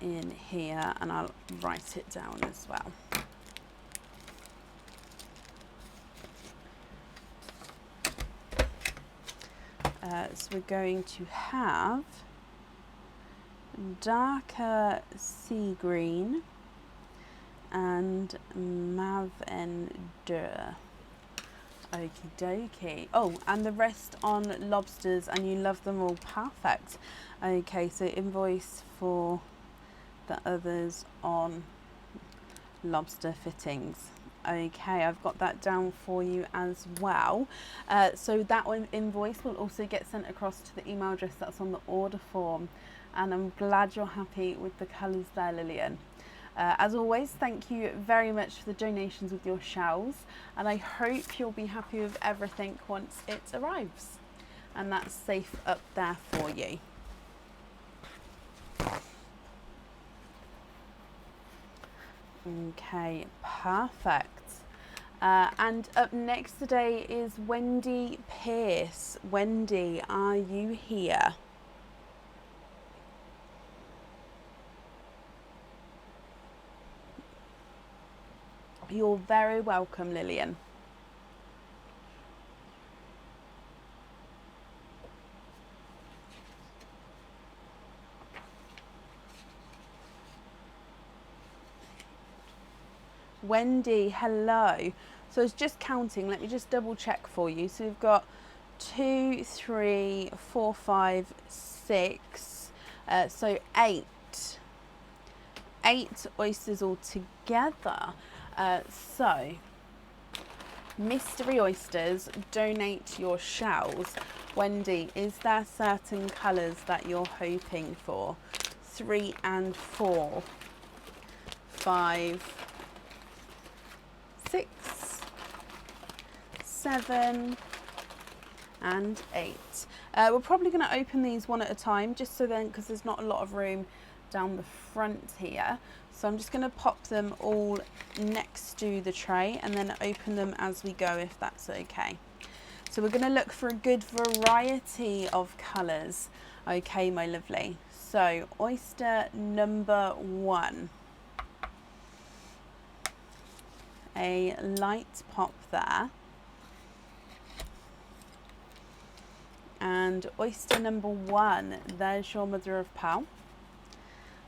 in here and I'll write it down as well. So we're going to have darker sea green and lavender. Okie dokie. Oh, and the rest on lobsters, and you love them all. Perfect. Okay, so invoice for the others on lobster fittings. Okay, I've got that down for you as well. So that one invoice will also get sent across to the email address that's on the order form. And I'm glad you're happy with the colours there, Lillian. As always, thank you very much for the donations with your shells. And I hope you'll be happy with everything once it arrives. And that's safe up there for you. Okay, perfect. And up next today is Wendy Pierce. Wendy, are you here? You're very welcome, Lillian. Wendy, hello. So it's just counting. Let me just double check for you. So we've got 2, 3, 4, 5, 6. So 8 oysters all together. So Mystery Oysters, donate your shells. Wendy, is there certain colours that you're hoping for? 3 and 4, 5, 6, 7 and 8. We're probably going to open these one at a time, just so then, because there's not a lot of room down the front here. So I'm just going to pop them all next to the tray and then open them as we go, if that's okay. So we're going to look for a good variety of colours. Okay, my lovely. So oyster number 1. A light pop there. And oyster number 1, there's your mother of pearl.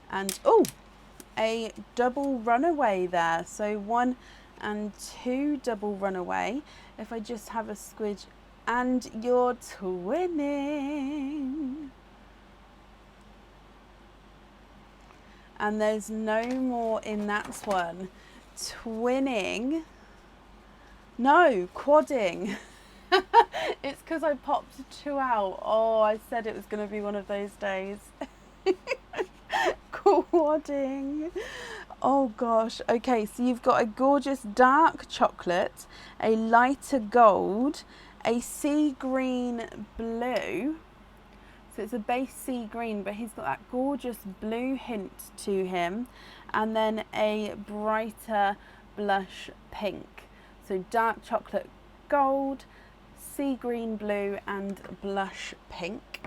And oh, a double runaway there. So 1 and 2 double runaway. If I just have a squidge, and you're twinning. And there's no more in that one. Twinning. No, quadding. It's because I popped 2 out. Oh, I said it was going to be one of those days. Quadding. Oh gosh. Okay, so you've got a gorgeous dark chocolate, a lighter gold, a sea green blue. So it's a base sea green, but he's got that gorgeous blue hint to him, and then a brighter blush pink. So dark chocolate gold, sea green blue, and blush pink.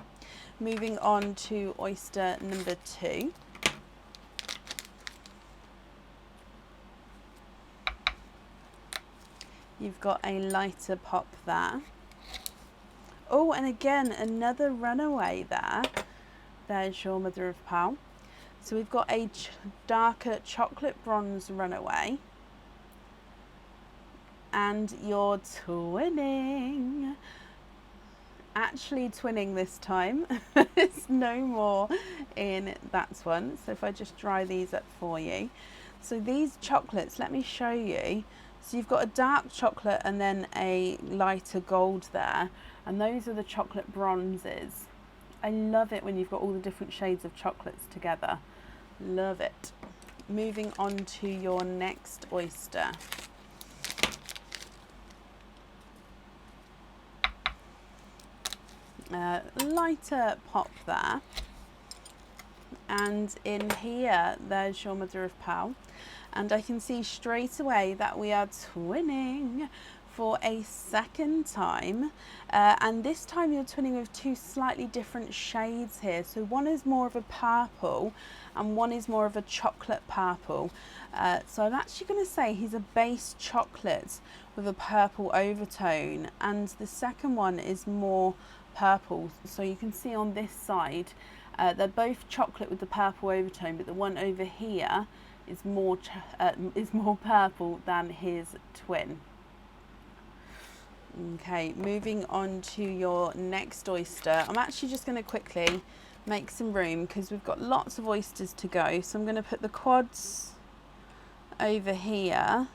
Moving on to oyster number 2. You've got a lighter pop there. Oh, and again, another runaway there. There's your mother of pearl. So we've got a darker chocolate bronze runaway. And you're twinning. Actually twinning this time. There's no more in that one. So if I just dry these up for you. So these chocolates, let me show you. So you've got a dark chocolate and then a lighter gold there. And those are the chocolate bronzes. I love it when you've got all the different shades of chocolates together. Love it. Moving on to your next oyster. Lighter pop there. And in here, there's your mother of pearl. And I can see straight away that we are twinning for a second time. And this time you're twinning with 2 slightly different shades here. So one is more of a purple and one is more of a chocolate purple. So I'm actually going to say he's a base chocolate with a purple overtone. And the second one is more purple. So you can see on this side, they're both chocolate with the purple overtone, but the one over here is more purple than his twin. Okay, moving on to your next oyster. I'm actually just going to quickly make some room because we've got lots of oysters to go. So I'm going to put the quads over here,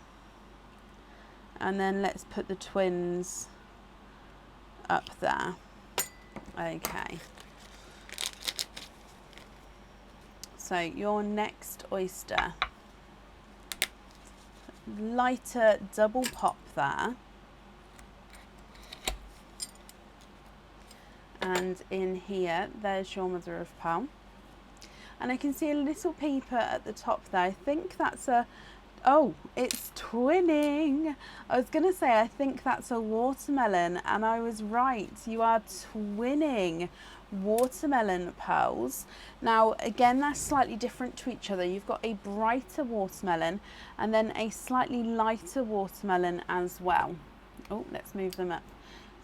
and then let's put the twins up there. Okay. So your next oyster, lighter double pop there. And in here, there's your mother of pearl. And I can see a little peeper at the top there. I think that's a, oh, it's twinning. I was going to say, I think that's a watermelon, and I was right. You are twinning watermelon pearls. Now, again, that's slightly different to each other. You've got a brighter watermelon and then a slightly lighter watermelon as well. Oh, let's move them up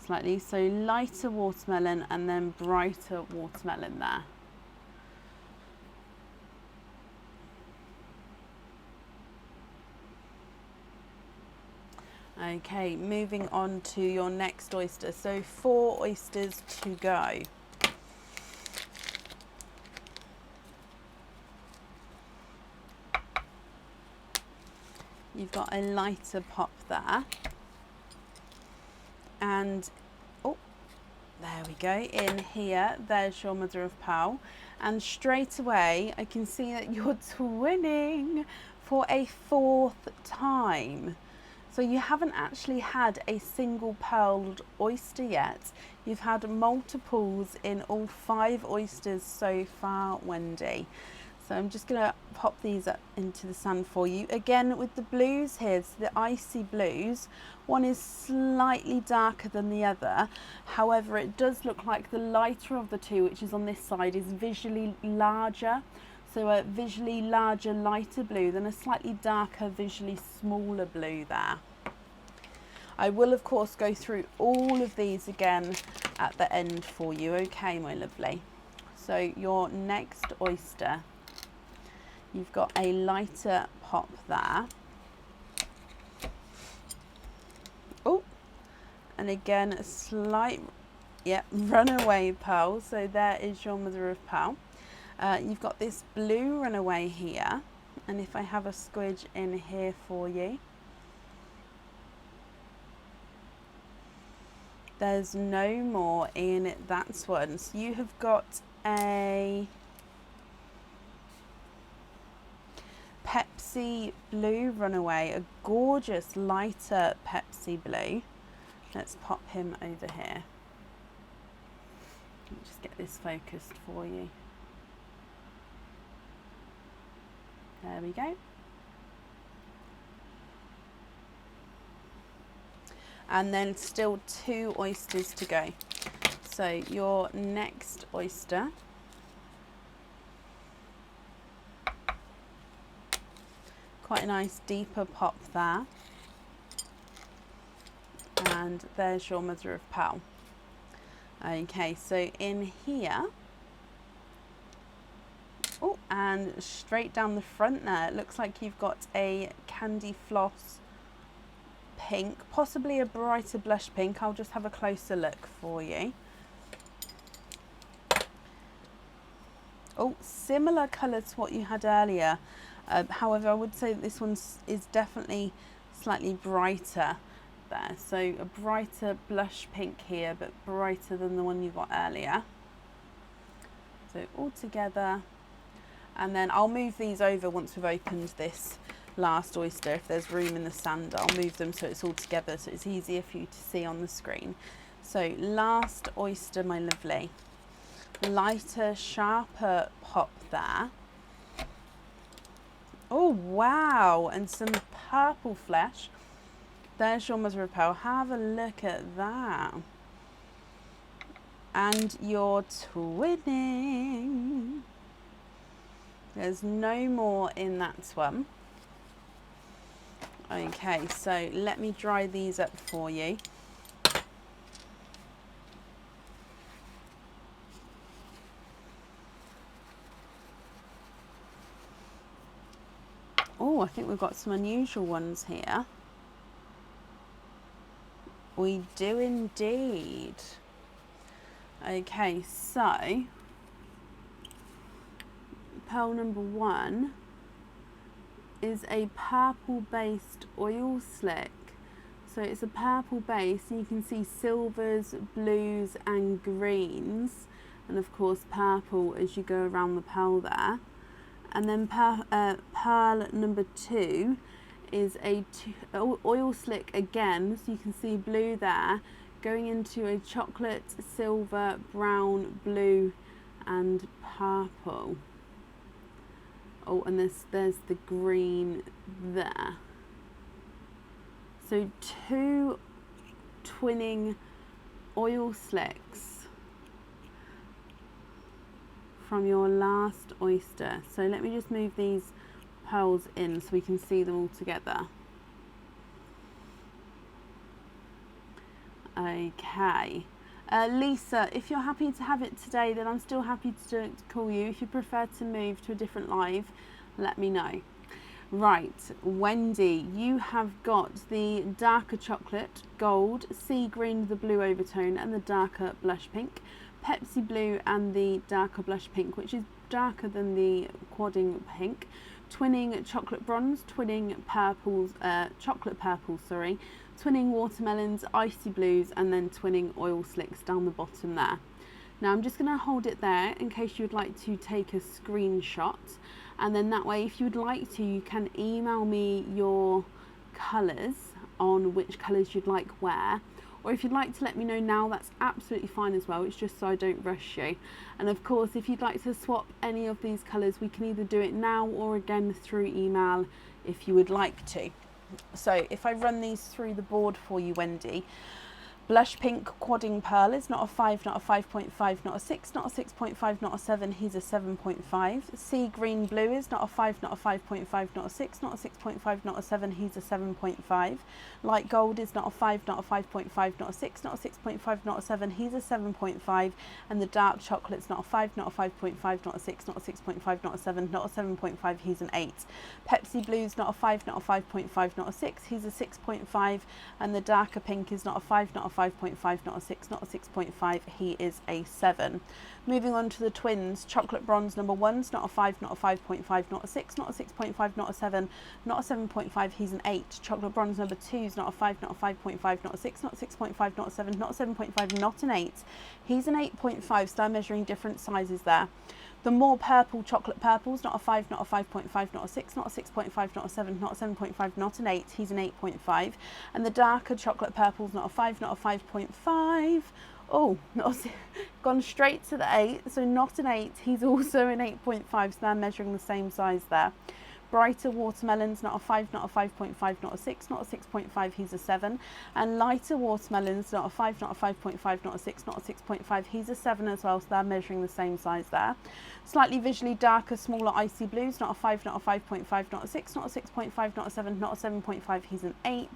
slightly. So lighter watermelon and then brighter watermelon there. Okay, moving on to your next oyster. So 4 oysters to go. You've got a lighter pop there. And, oh, there we go. In here, there's your mother of pearl. And straight away, I can see that you're twinning for a 4th time. So you haven't actually had a single pearled oyster yet. You've had multiples in all 5 oysters so far, Wendy. So I'm just going to pop these up into the sand for you. Again, with the blues here, so the icy blues, one is slightly darker than the other. However, it does look like the lighter of the two, which is on this side, is visually larger. So a visually larger, lighter blue than a slightly darker, visually smaller blue there. I will, of course, go through all of these again at the end for you. Okay, my lovely. So your next oyster, you've got a lighter pop there. Oh, and again, a slight, runaway pearl. So there is your mother of pearl. You've got this blue runaway here. And if I have a squidge in here for you, there's no more in that one. So you have got a Pepsi blue runaway, a gorgeous lighter Pepsi blue. Let's pop him over here. Let me just get this focused for you. There we go. And then still 2 oysters to go. So your next oyster, quite a nice deeper pop there. And there's your mother of pearl. Okay, so in here, oh, and straight down the front there, it looks like you've got a candy floss pink, possibly a brighter blush pink. I'll just have a closer look for you. Oh, similar colour to what you had earlier. However, I would say that this one is definitely slightly brighter there. So a brighter blush pink here, but brighter than the one you got earlier. So all together. And then I'll move these over once we've opened this last oyster. If there's room in the sand, I'll move them so it's all together, so it's easier for you to see on the screen. So last oyster, my lovely. Lighter, sharper pop there. Oh, wow. And some purple flesh. There's your mother of pearl. Have a look at that. And you're twinning. There's no more in that one. Okay, so let me dry these up for you. Oh, I think we've got some unusual ones here. We do indeed. Okay, so pearl number 1 is a purple based oil slick. So it's a purple base, and you can see silvers, blues and greens, and of course purple as you go around the pearl there. And then pearl number 2 is a oil slick again, so you can see blue there, going into a chocolate, silver, brown, blue and purple. Oh, and there's the green there. So 2 twinning oil slicks from your last oyster. So let me just move these pearls in so we can see them all together. Okay. Lisa, if you're happy to have it today, then I'm still happy to call you. If you prefer to move to a different live, let me know. Right, Wendy, you have got the darker chocolate, gold, sea green, the blue overtone, and the darker blush pink, Pepsi blue and the darker blush pink, which is darker than the quadding pink, twinning chocolate bronze, twinning purples, chocolate purple, sorry, twinning watermelons, icy blues, and then twinning oil slicks down the bottom there. Now I'm just going to hold it there in case you would like to take a screenshot, and then that way if you would like to, you can email me your colours on which colours you'd like where, or if you'd like to let me know now, that's absolutely fine as well. It's just so I don't rush you. And of course, if you'd like to swap any of these colours, we can either do it now or again through email if you would like to. So if I run these through the board for you, Wendy, blush pink quadding pearl is not a 5, not a 5.5, not a 6, not a 6.5, not a 7, he's a 7.5. Sea green blue is not a 5, not a 5.5, not a 6, not a 6.5, not a 7, he's a 7.5. Light gold is not a 5, not a 5.5, not a 6, not a 6.5, not a 7, he's a 7.5. And the dark chocolate's not a 5, not a 5.5, not a 6, not a 6.5, not a 7, not a 7.5, he's an 8. Pepsi blue's not a 5, not a 5.5, not a 6, he's a 6.5. And the darker pink is not a 5, not a 5.5, not a 6, not a 6.5, he is a 7. Moving on to the twins, chocolate bronze number 1's not a 5, not a 5.5, not a 6, not a 6.5, not a 7, not a 7.5, he's an 8. Chocolate bronze number 2's not a 5, not a 5.5, not a 6, not a 6.5, not a 7, not a 7.5, not an 8. He's an 8.5, so they're measuring different sizes there. The more purple chocolate purple's not a 5, not a 5.5, not a 6, not a 6.5, not a 7, not a 7.5, not an 8, he's an 8.5. And the darker chocolate purple's not a 5, not a 5.5. Oh, gone straight to the 8, so not an 8, he's also an 8.5, so they're measuring the same size there. Brighter watermelons, not a 5, not a 5.5, not a 6, not a 6.5, he's a 7. And lighter watermelons, not a 5, not a 5.5, not a 6, not a 6.5, he's a 7 as well, so they're measuring the same size there. Slightly visually darker, smaller icy blues, not a 5, not a 5.5, not a 6, not a 6.5, not a 7, not a 7.5, he's an 8.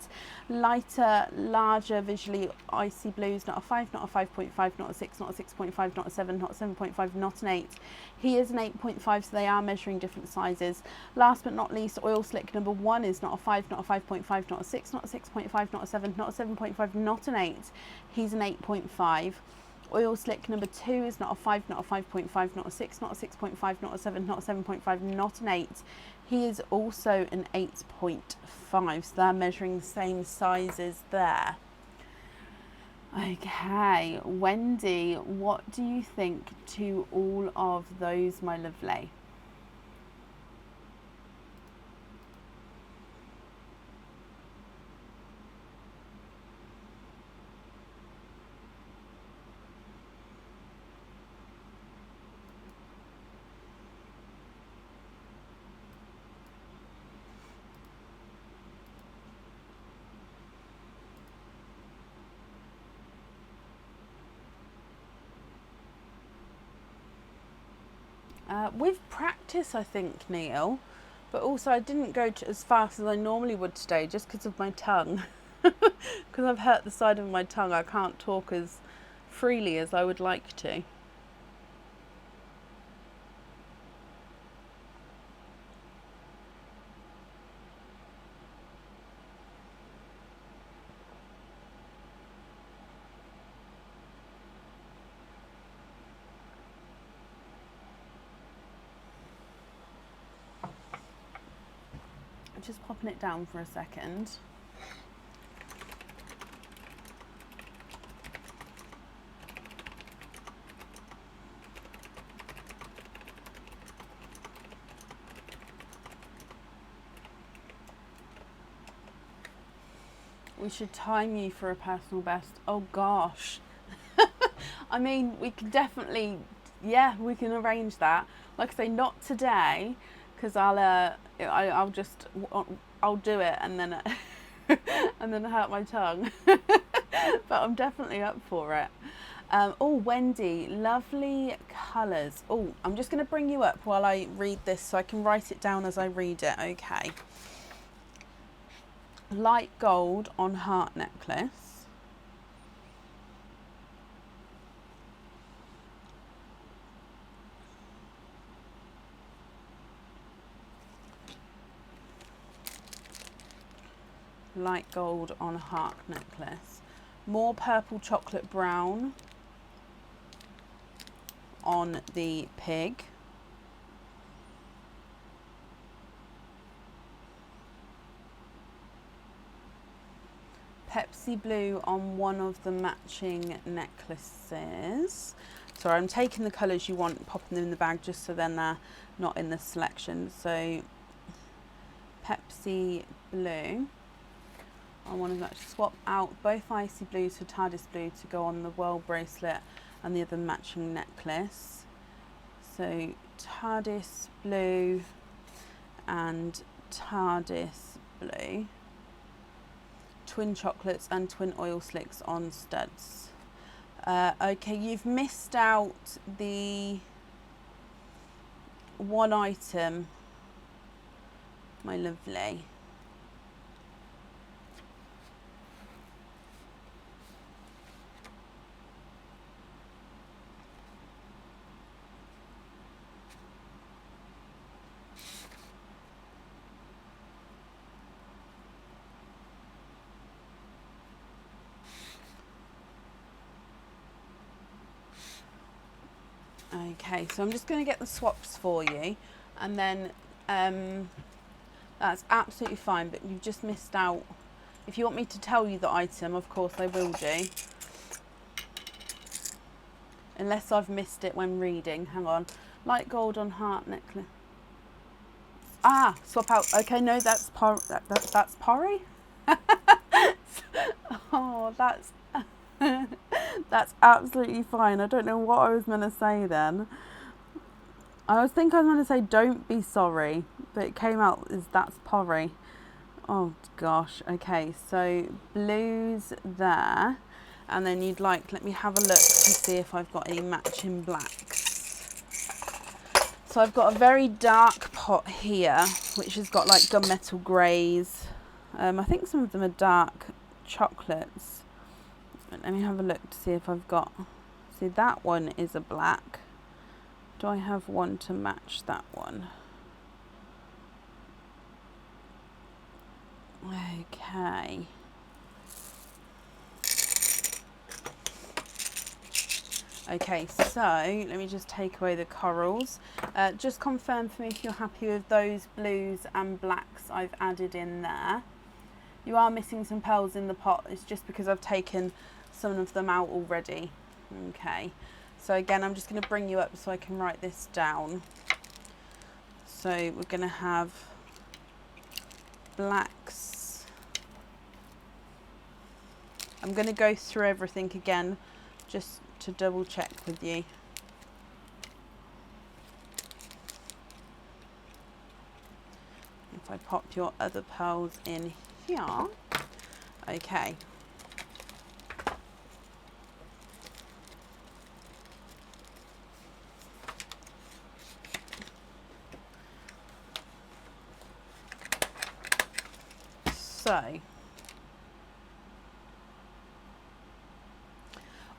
Lighter, larger, visually icy blues, not a 5, not a 5.5, not a 6, not a 6.5, not a 7, not a 7.5, not an 8. He is an 8.5, so they are measuring different sizes. Last but not least, oil slick number 1 is not a 5, not a 5.5, not a 6, not a 6.5, not a 7, not a 7.5, not an 8. He's an 8.5. Oil slick number 2 is not a 5, not a 5.5, not a 6, not a 6.5, not a 7, not a 7.5, not an 8. He is also an 8.5, so they're measuring the same sizes there. Okay, Wendy, what do you think to all of those, my lovely? With practice, I think, Neil, but also I didn't go as fast as I normally would today just because of my tongue. Because I've hurt the side of my tongue, I can't talk as freely as I would like to. Just popping it down for a second. We should time you for a personal best. Oh gosh. I mean, we can definitely, yeah, we can arrange that. Like I say, not today, because I'll do it and then and then hurt my tongue. But I'm definitely up for it. Oh, Wendy, lovely colours. Oh, I'm just going to bring you up while I read this so I can write it down as I read it. Okay. Light gold on heart necklace. Light gold on heart necklace. More purple chocolate brown on the pig. Pepsi blue on one of the matching necklaces. Sorry, I'm taking the colours you want, popping them in the bag just so then they're not in the selection. So Pepsi blue I want to actually swap out both icy blues for TARDIS blue to go on the world bracelet and the other matching necklace. So TARDIS blue and TARDIS blue. Twin chocolates and twin oil slicks on studs. Okay, you've missed out the one item, my lovely. Okay, so I'm just going to get the swaps for you, and then that's absolutely fine, but you've just missed out. If you want me to tell you the item, of course I will do. Unless I've missed it when reading. Hang on. Light gold on heart necklace. Ah, swap out. Okay, no, that's that's Porry. Oh, that's that's absolutely fine. I don't know what I was going to say then. I was thinking I was going to say don't be sorry, but it came out as that's Porry. Oh gosh. Okay, so blues there, and then you'd like, let me have a look to see if I've got any matching blacks. So I've got a very dark pot here, which has got like gunmetal greys. I think some of them are dark chocolates. Let me have a look to see if I've got, see that one is a black. Do I have one to match that one? Okay. Okay, so let me just take away the corals. Just confirm for me if you're happy with those blues and blacks I've added in there. You are missing some pearls in the pot. It's just because I've taken some of them out already. Okay, so again, I'm just going to bring you up so I can write this down. So we're going to have blacks. I'm going to go through everything again just to double check with you. If I pop your other pearls in here. Okay. So,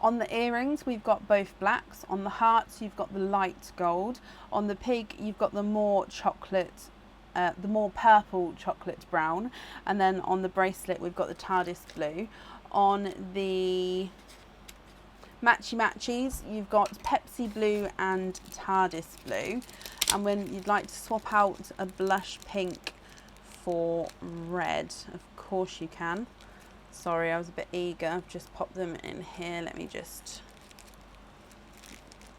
on the earrings, we've got both blacks. On the hearts, you've got the light gold. On the pig, you've got the more chocolate, the more purple chocolate brown. And then on the bracelet, we've got the TARDIS blue. On the matchy-matchies, you've got Pepsi blue and TARDIS blue. And when you'd like to swap out a blush pink for red, of course you can. Sorry, I was a bit eager. I've just popped them in here. Let me just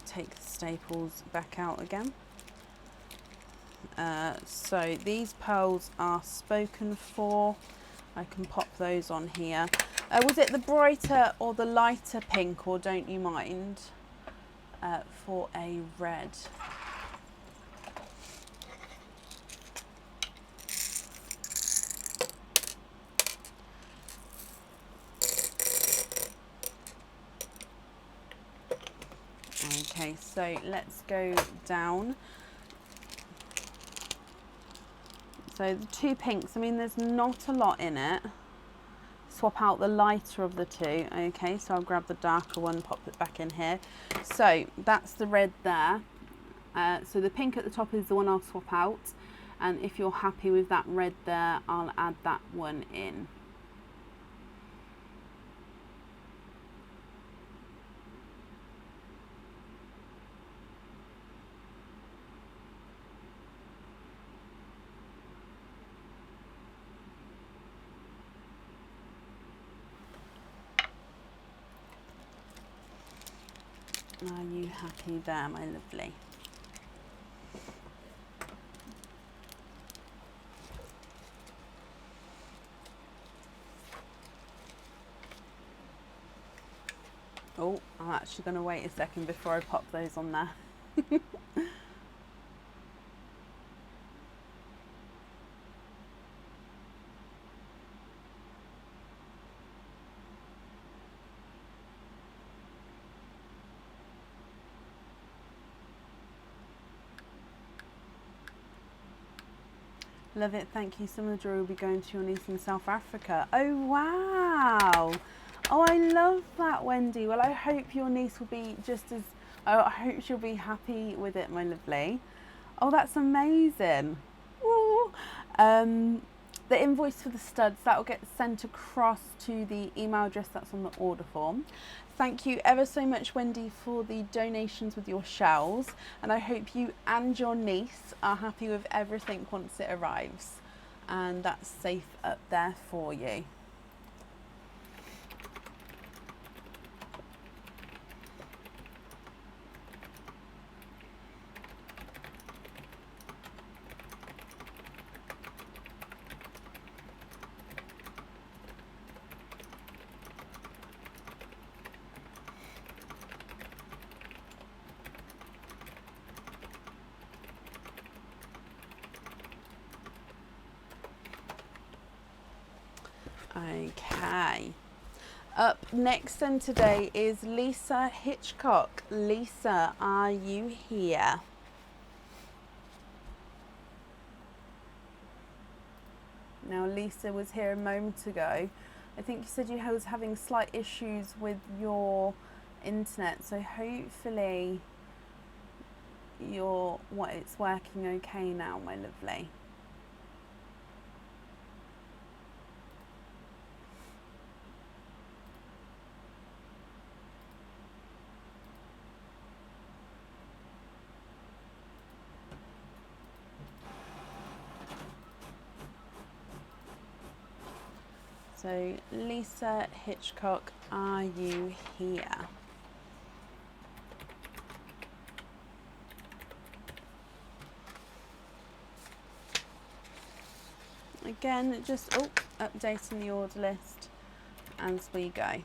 take the staples back out again. So these pearls are spoken for. I can pop those on here. Was it the brighter or the lighter pink, or don't you mind, for a red? Okay, so let's go down. So the two pinks, I mean, there's not a lot in it. Swap out the lighter of the two. Okay, so I'll grab the darker one, pop it back in here. So that's the red there. So the pink at the top is the one I'll swap out. And if you're happy with that red there, I'll add that one in. Are you happy there, my lovely? Oh, I'm actually going to wait a second before I pop those on there. Love it, thank you. Some of the jewelry will be going to your niece in South Africa. Oh, wow. Oh, I love that, Wendy. Well, I hope your niece will be just as, oh, I hope she'll be happy with it, my lovely. Oh, that's amazing. Ooh. The invoice for the studs, that will get sent across to the email address that's on the order form. Thank you ever so much, Wendy, for the donations with your shells, and I hope you and your niece are happy with everything once it arrives, and that's safe up there for you. Okay. Up next then today is Lisa Hitchcock. Lisa, are you here? Now, Lisa was here a moment ago. I think you said you was having slight issues with your internet, so hopefully it's working okay now, my lovely. So, Lisa Hitchcock, are you here? Again, just updating the order list as we go.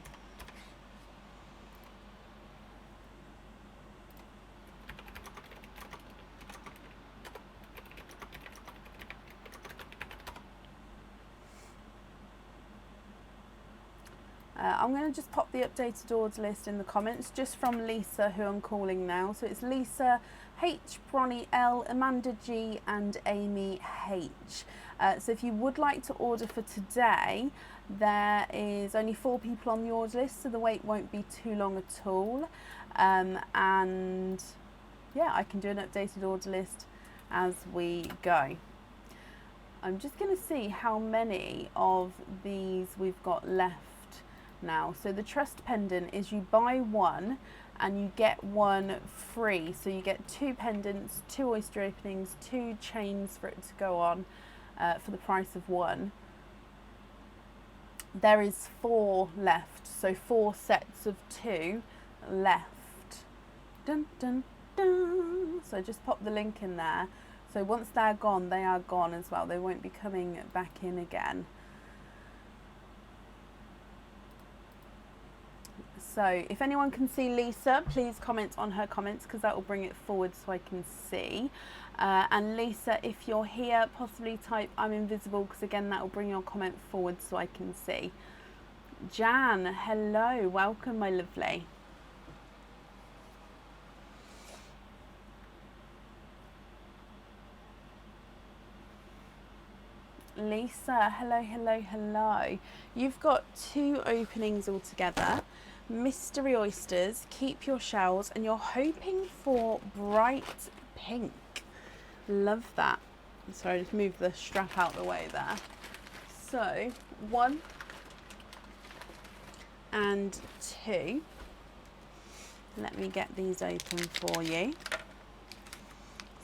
I'm going to just pop the updated order list in the comments, just from Lisa, who I'm calling now. So it's Lisa H, Bronnie L, Amanda G, and Amy H. So if you would like to order for today, there is only 4 people on the order list, so the wait won't be too long at all. And yeah, I can do an updated order list as we go. I'm just going to see how many of these we've got left now. So the trust pendant is you buy one and you get one free. So you get 2 pendants, 2 oyster openings, 2 chains for it to go on for the price of 1. There is 4 left, so 4 sets of 2 left. Dun, dun, dun. So just pop the link in there. So once they're gone, they are gone as well. They won't be coming back in again. So if anyone can see Lisa, please comment on her comments, because that will bring it forward so I can see. And Lisa, if you're here, possibly type I'm invisible, because again that will bring your comment forward so I can see. Jan, hello, welcome my lovely. Lisa, hello, hello, hello. You've got 2 openings altogether. Mystery oysters, keep your shells, and you're hoping for bright pink. Love that. Sorry, just move the strap out the way there. So 1 and 2. Let me get these open for you.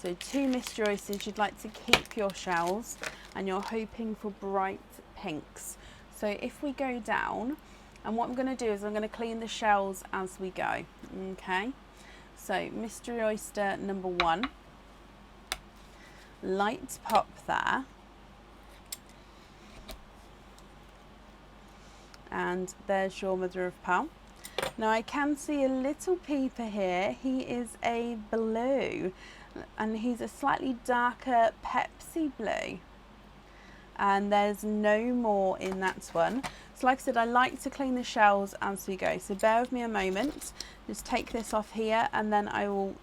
So 2 mystery oysters, you'd like to keep your shells, and you're hoping for bright pinks. So if we go down, and what I'm going to do is I'm going to clean the shells as we go. Okay, so mystery oyster number 1, light pop there, and there's your mother of pearl. Now I can see a little peeper here. He is a blue, and he's a slightly darker Pepsi blue. And there's no more in that one. So like I said, I like to clean the shells as we go. So bear with me a moment. Just take this off here, and then I will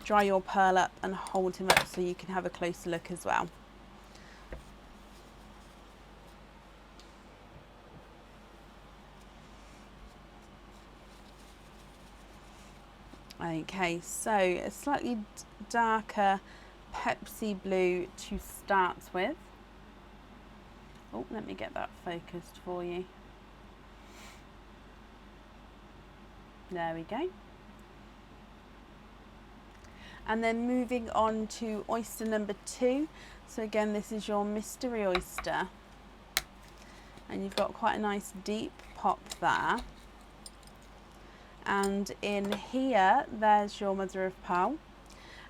dry your pearl up and hold him up so you can have a closer look as well. Okay, so a slightly darker Pepsi blue to start with. Oh, let me get that focused for you. There we go. And then moving on to oyster number 2. So again, this is your mystery oyster. And you've got quite a nice deep pop there. And in here, there's your mother of pearl.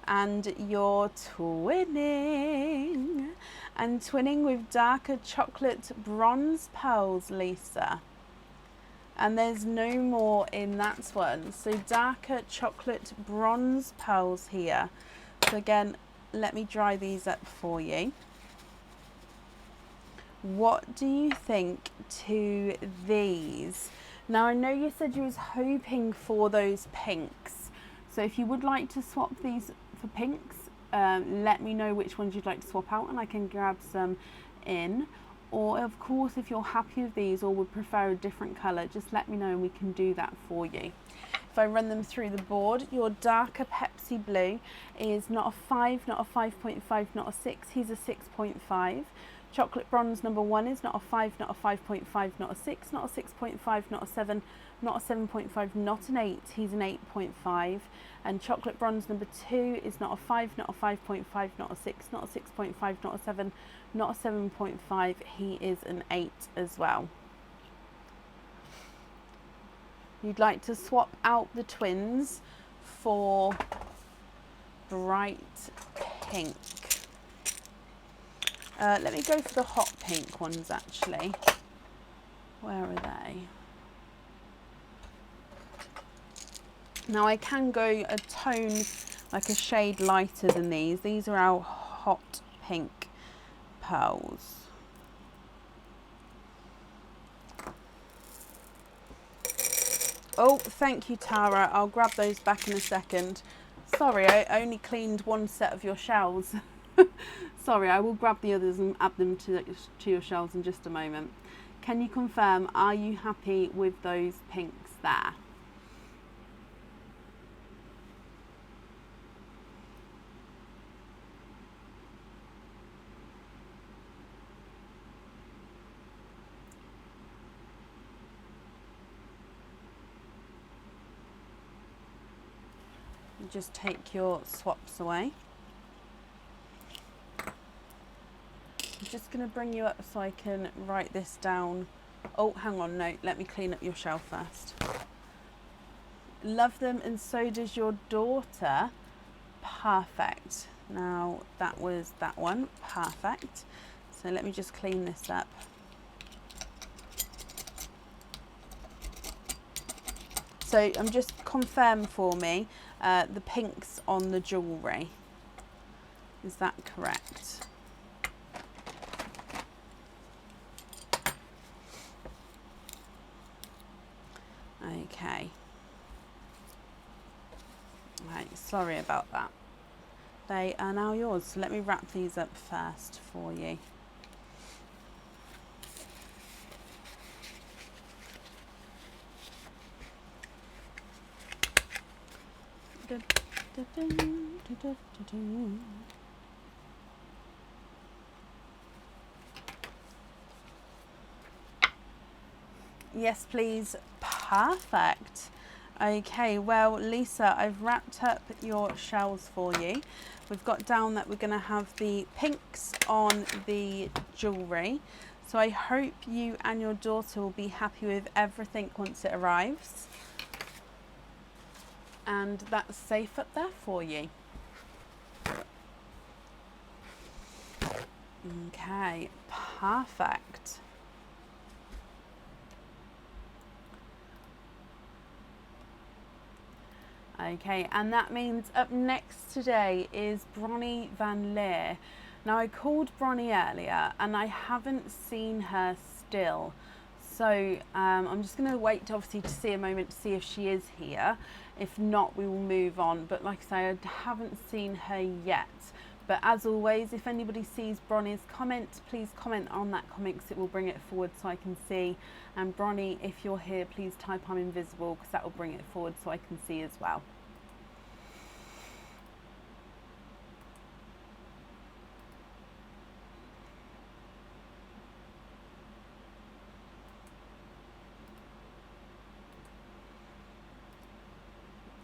And you're twinning. And twinning with darker chocolate bronze pearls, Lisa. And there's no more in that one. So darker chocolate bronze pearls here. So again, let me dry these up for you. What do you think to these? Now I know you said you was hoping for those pinks. So if you would like to swap these for pinks, let me know which ones you'd like to swap out and I can grab some in. Or of course, if you're happy with these or would prefer a different colour, just let me know and we can do that for you. If I run them through the board, your darker Pepsi blue is not a 5, not a 5.5, not a 6, he's a 6.5. Chocolate bronze number 1 is not a 5, not a 5.5, not a 6, not a 6.5, not a 7, not a 7.5, not an 8, he's an 8.5. And chocolate bronze number 2 is not a 5, not a 5.5, not a 6, not a 6.5, not a 7, not a 7.5, he is an 8 as well. You'd like to swap out the twins for bright pink. Let me go for the hot pink ones actually. Where are they? Now I can go a tone, like a shade lighter than these. These are our hot pink pearls. Oh, thank you, Tara. I'll grab those back in a second. Sorry, I only cleaned one set of your shells. Sorry, I will grab the others and add them to your shells in just a moment. Can you confirm, are you happy with those pinks there? Just take your swaps away. I'm just going to bring you up so I can write this down. Oh, hang on, no, let me clean up your shell first. Love them, and so does your daughter. Perfect. Now, that was that one. Perfect. So let me just clean this up. So just confirm for me the pinks on the jewellery. Is that correct? Okay. Right, sorry about that. They are now yours. So let me wrap these up first for you. Yes, please. Perfect. Okay, well, Lisa, I've wrapped up your shells for you. We've got down that we're going to have the pinks on the jewellery. So I hope you and your daughter will be happy with everything once it arrives. And that's safe up there for you. Okay, perfect. Okay, and that means up next today is Bronnie Van Leer. Now I called Bronnie earlier and I haven't seen her still. So I'm just going to wait obviously to see a moment to see if she is here. If not, we will move on. But like I say, I haven't seen her yet. But as always, if anybody sees Bronnie's comment, please comment on that comment because it will bring it forward so I can see. And Bronnie, if you're here, please type I'm invisible because that will bring it forward so I can see as well.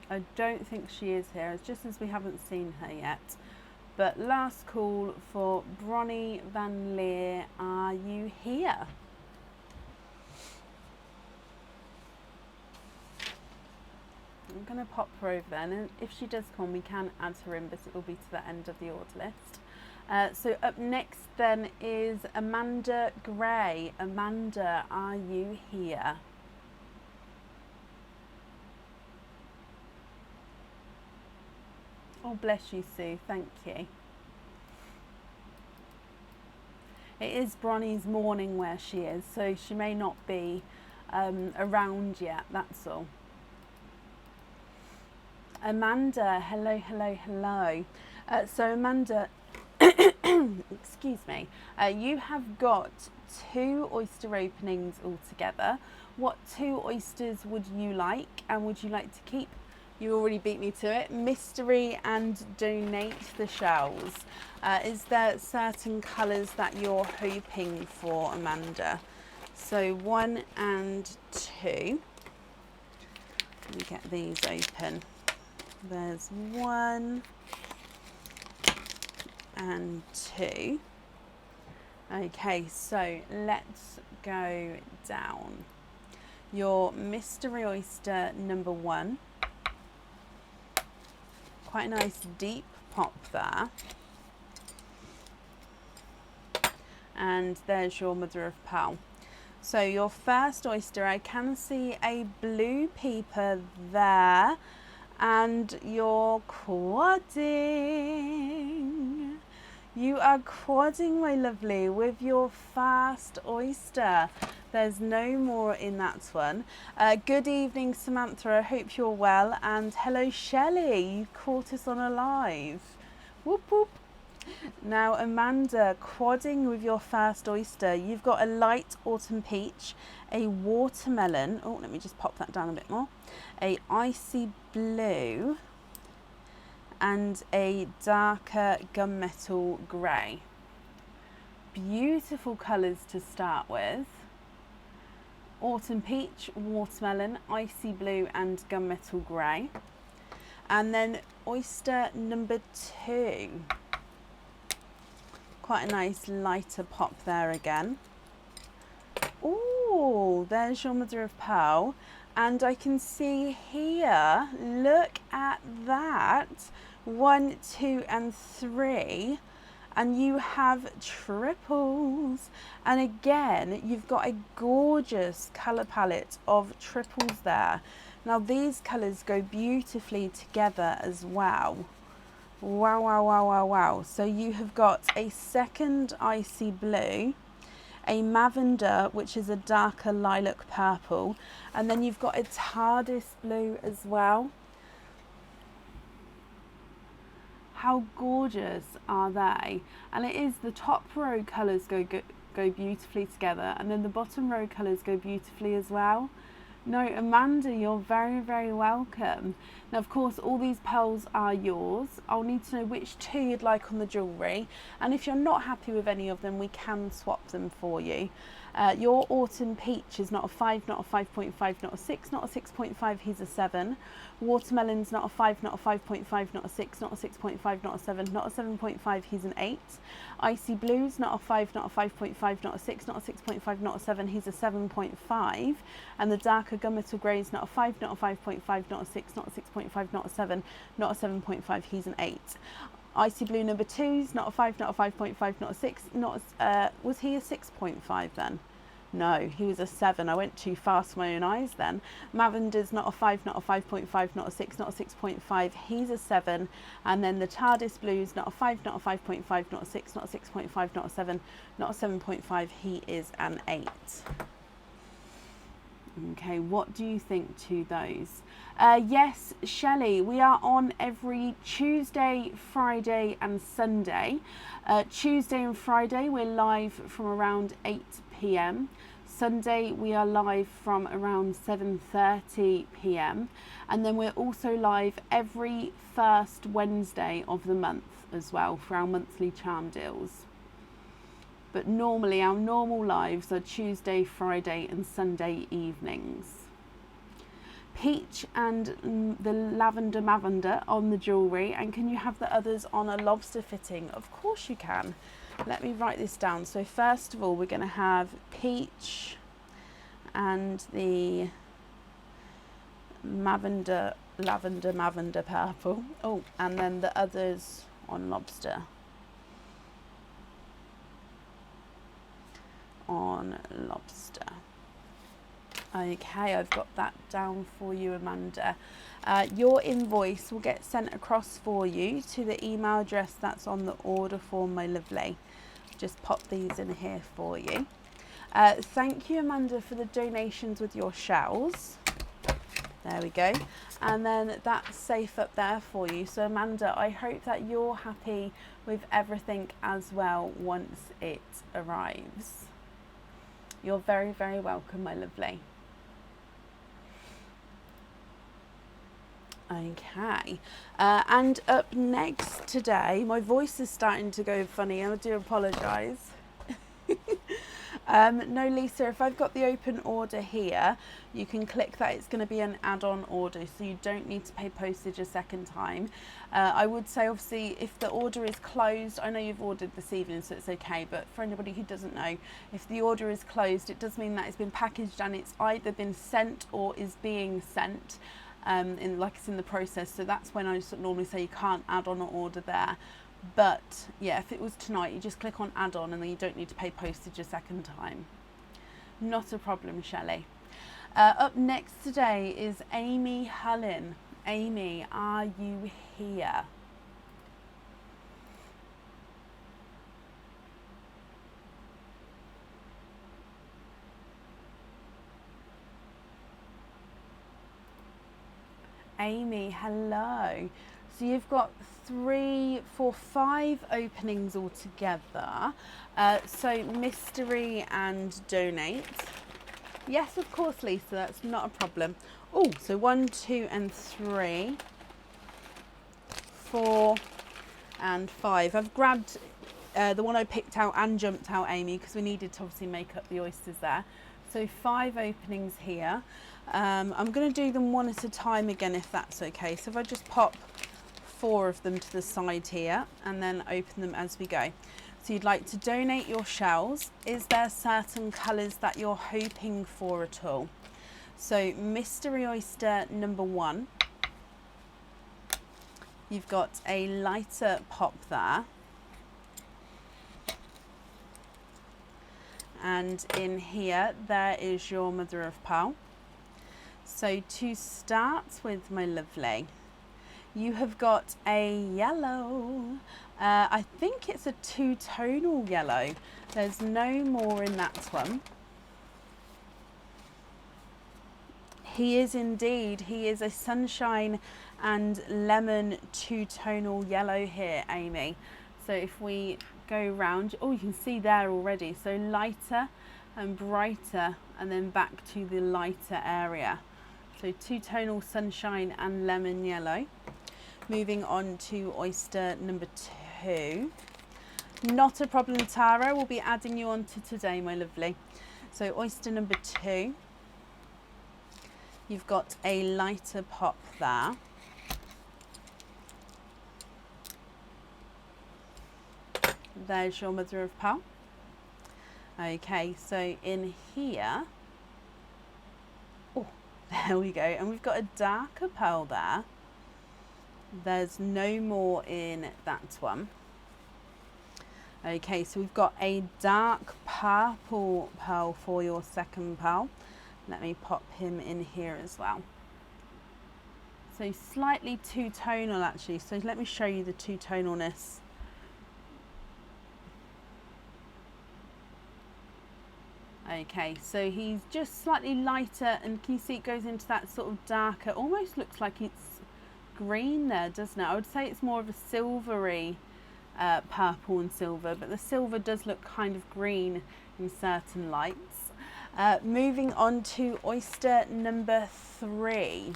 I don't think she is here, it's just as we haven't seen her yet. But last call for Bronnie Van Leer, are you here? I'm going to pop her over then, and if she does come, we can add her in, but it will be to the end of the order list. So up next then is Amanda Gray. Amanda, are you here? Oh, bless you, Sue. Thank you. It is Bronnie's morning where she is, so she may not be around yet, that's all. Amanda, hello, hello, hello. So Amanda, excuse me, you have got 2 oyster openings altogether. What 2 oysters would you like, and would you like to keep? You already beat me to it. Mystery and donate the shells. Is there certain colours that you're hoping for, Amanda? So 1 and 2. Let me get these open. There's 1 and 2. Okay, so let's go down. Your mystery oyster number 1. Quite a nice deep pop there. And there's your mother of pearl. So your first oyster, I can see a blue peeper there, and you're quadding. You are quadding, my lovely, with your first oyster. There's no more in that one. Good evening, Samantha. I hope you're well. And hello, Shelley. You caught us on a live. Whoop, whoop. Now, Amanda, quadding with your first oyster. You've got a light autumn peach, a watermelon. Oh, let me just pop that down a bit more. A icy blue and a darker gunmetal grey. Beautiful colours to start with. Autumn peach, watermelon, icy blue and gunmetal grey. And then oyster number 2. Quite a nice lighter pop there again. Oh, there's your mother of pearl. And I can see here, look at that. 1, 2 and 3. And you have triples. And again, you've got a gorgeous colour palette of triples there. Now these colours go beautifully together as well. Wow, wow, wow, wow, wow. So you have got a second icy blue, a lavender, which is a darker lilac purple, and then you've got a TARDIS blue as well. How gorgeous are they? And it is the top row colours go beautifully together, and then the bottom row colours go beautifully as well. No, Amanda, you're very, very welcome. Now, of course, all these pearls are yours. I'll need to know which 2 you'd like on the jewellery. And if you're not happy with any of them, we can swap them for you. Your autumn peach is not a 5, not a 5.5, not a 6, not a 6.5, he's a 7. Watermelon's not a 5, not a 5.5, not a 6, not a 6.5, not a 7, not a 7.5, he's an 8. Icy blue's not a 5, not a 5.5, not a 6, not a 6.5, not a 7, he's a 7.5. And the darker gunmetal grey's not a 5, not a 5.5, not a 6, not a 6.5, not a 7, not a 7.5, he's an 8. Icy blue number 2's not a 5, not a 5.5, not a 6, not a, was he a 6.5 then? No, he was a 7. I went too fast for my own eyes then. Mavender's not a 5, not a 5.5, not a 6, not a 6.5. He's a 7. And then the TARDIS Blue's not a 5, not a 5.5, not a 6, not a 6.5, not a 7, not a 7.5. He is an 8. Okay, what do you think to those? Yes, Shelley, we are on every Tuesday, Friday and Sunday. Tuesday and Friday we're live from around 8 p.m. Sunday we are live from around 7:30 p.m. and then we're also live every first Wednesday of the month as well for our monthly charm deals. But normally our normal lives are Tuesday, Friday and Sunday evenings. Peach and the lavender mavender on the jewellery, and can you have the others on a lobster fitting? Of course you can. Let me write this down. So first of all we're going to have peach and the lavender purple. Oh, and then the others on lobster. On lobster. Okay, I've got that down for you, Amanda. Your invoice will get sent across for you to the email address that's on the order form, my lovely. Just pop these in here for you. Thank you, Amanda, for the donations with your shells. There we go. And then that's safe up there for you. So Amanda, I hope that you're happy with everything as well once it arrives. You're very, very welcome, my lovely. Okay, and up next today, my voice is starting to go funny, I do apologise. No, Lisa, if I've got the open order here, you can click that it's going to be an add-on order, so you don't need to pay postage a second time. I would say, obviously, if the order is closed, I know you've ordered this evening, so it's okay, but for anybody who doesn't know, if the order is closed, it does mean that it's been packaged and it's either been sent or is being sent. It's in the process, so that's when I normally say you can't add on or order there. But yeah, if it was tonight, you just click on add on and then you don't need to pay postage a second time. Not a problem, Shelley. Up next today is Amy Helen. Amy, are you here? Amy, hello. So you've got 3, 4, 5 openings altogether. So mystery and donate. Yes, of course, Lisa, that's not a problem. Oh, so 1, 2 and 3, 4 and 5. I've grabbed the one I picked out and jumped out, Amy, because we needed to obviously make up the oysters there. So 5 openings here. I'm going to do them one at a time again, if that's okay. So if I just pop 4 of them to the side here and then open them as we go. So you'd like to donate your shells. Is there certain colours that you're hoping for at all? So mystery oyster number 1. You've got a lighter pop there. And in here, there is your mother of pearl. So to start with, my lovely, you have got a yellow. I think it's a 2-tonal yellow. There's no more in that one. He is indeed. He is a sunshine and lemon 2-tonal yellow here, Amy. So if we go round, oh, you can see there already. So lighter and brighter, and then back to the lighter area. So 2-tonal sunshine and lemon yellow. Moving on to oyster number 2. Not a problem, Tara. We'll be adding you on to today, my lovely. So oyster number 2. You've got a lighter pop there. There's your mother of pearl. Okay, so in here, oh, there we go. And we've got a darker pearl there. There's no more in that one. Okay, so we've got a dark purple pearl for your second pearl. Let me pop him in here as well. So slightly two-tonal actually, so let me show you the two-tonalness. Okay, so he's just slightly lighter, and can you see it goes into that sort of darker, almost looks like it's green there, doesn't it? I would say it's more of a silvery purple and silver, but the silver does look kind of green in certain lights. Moving on to oyster number 3.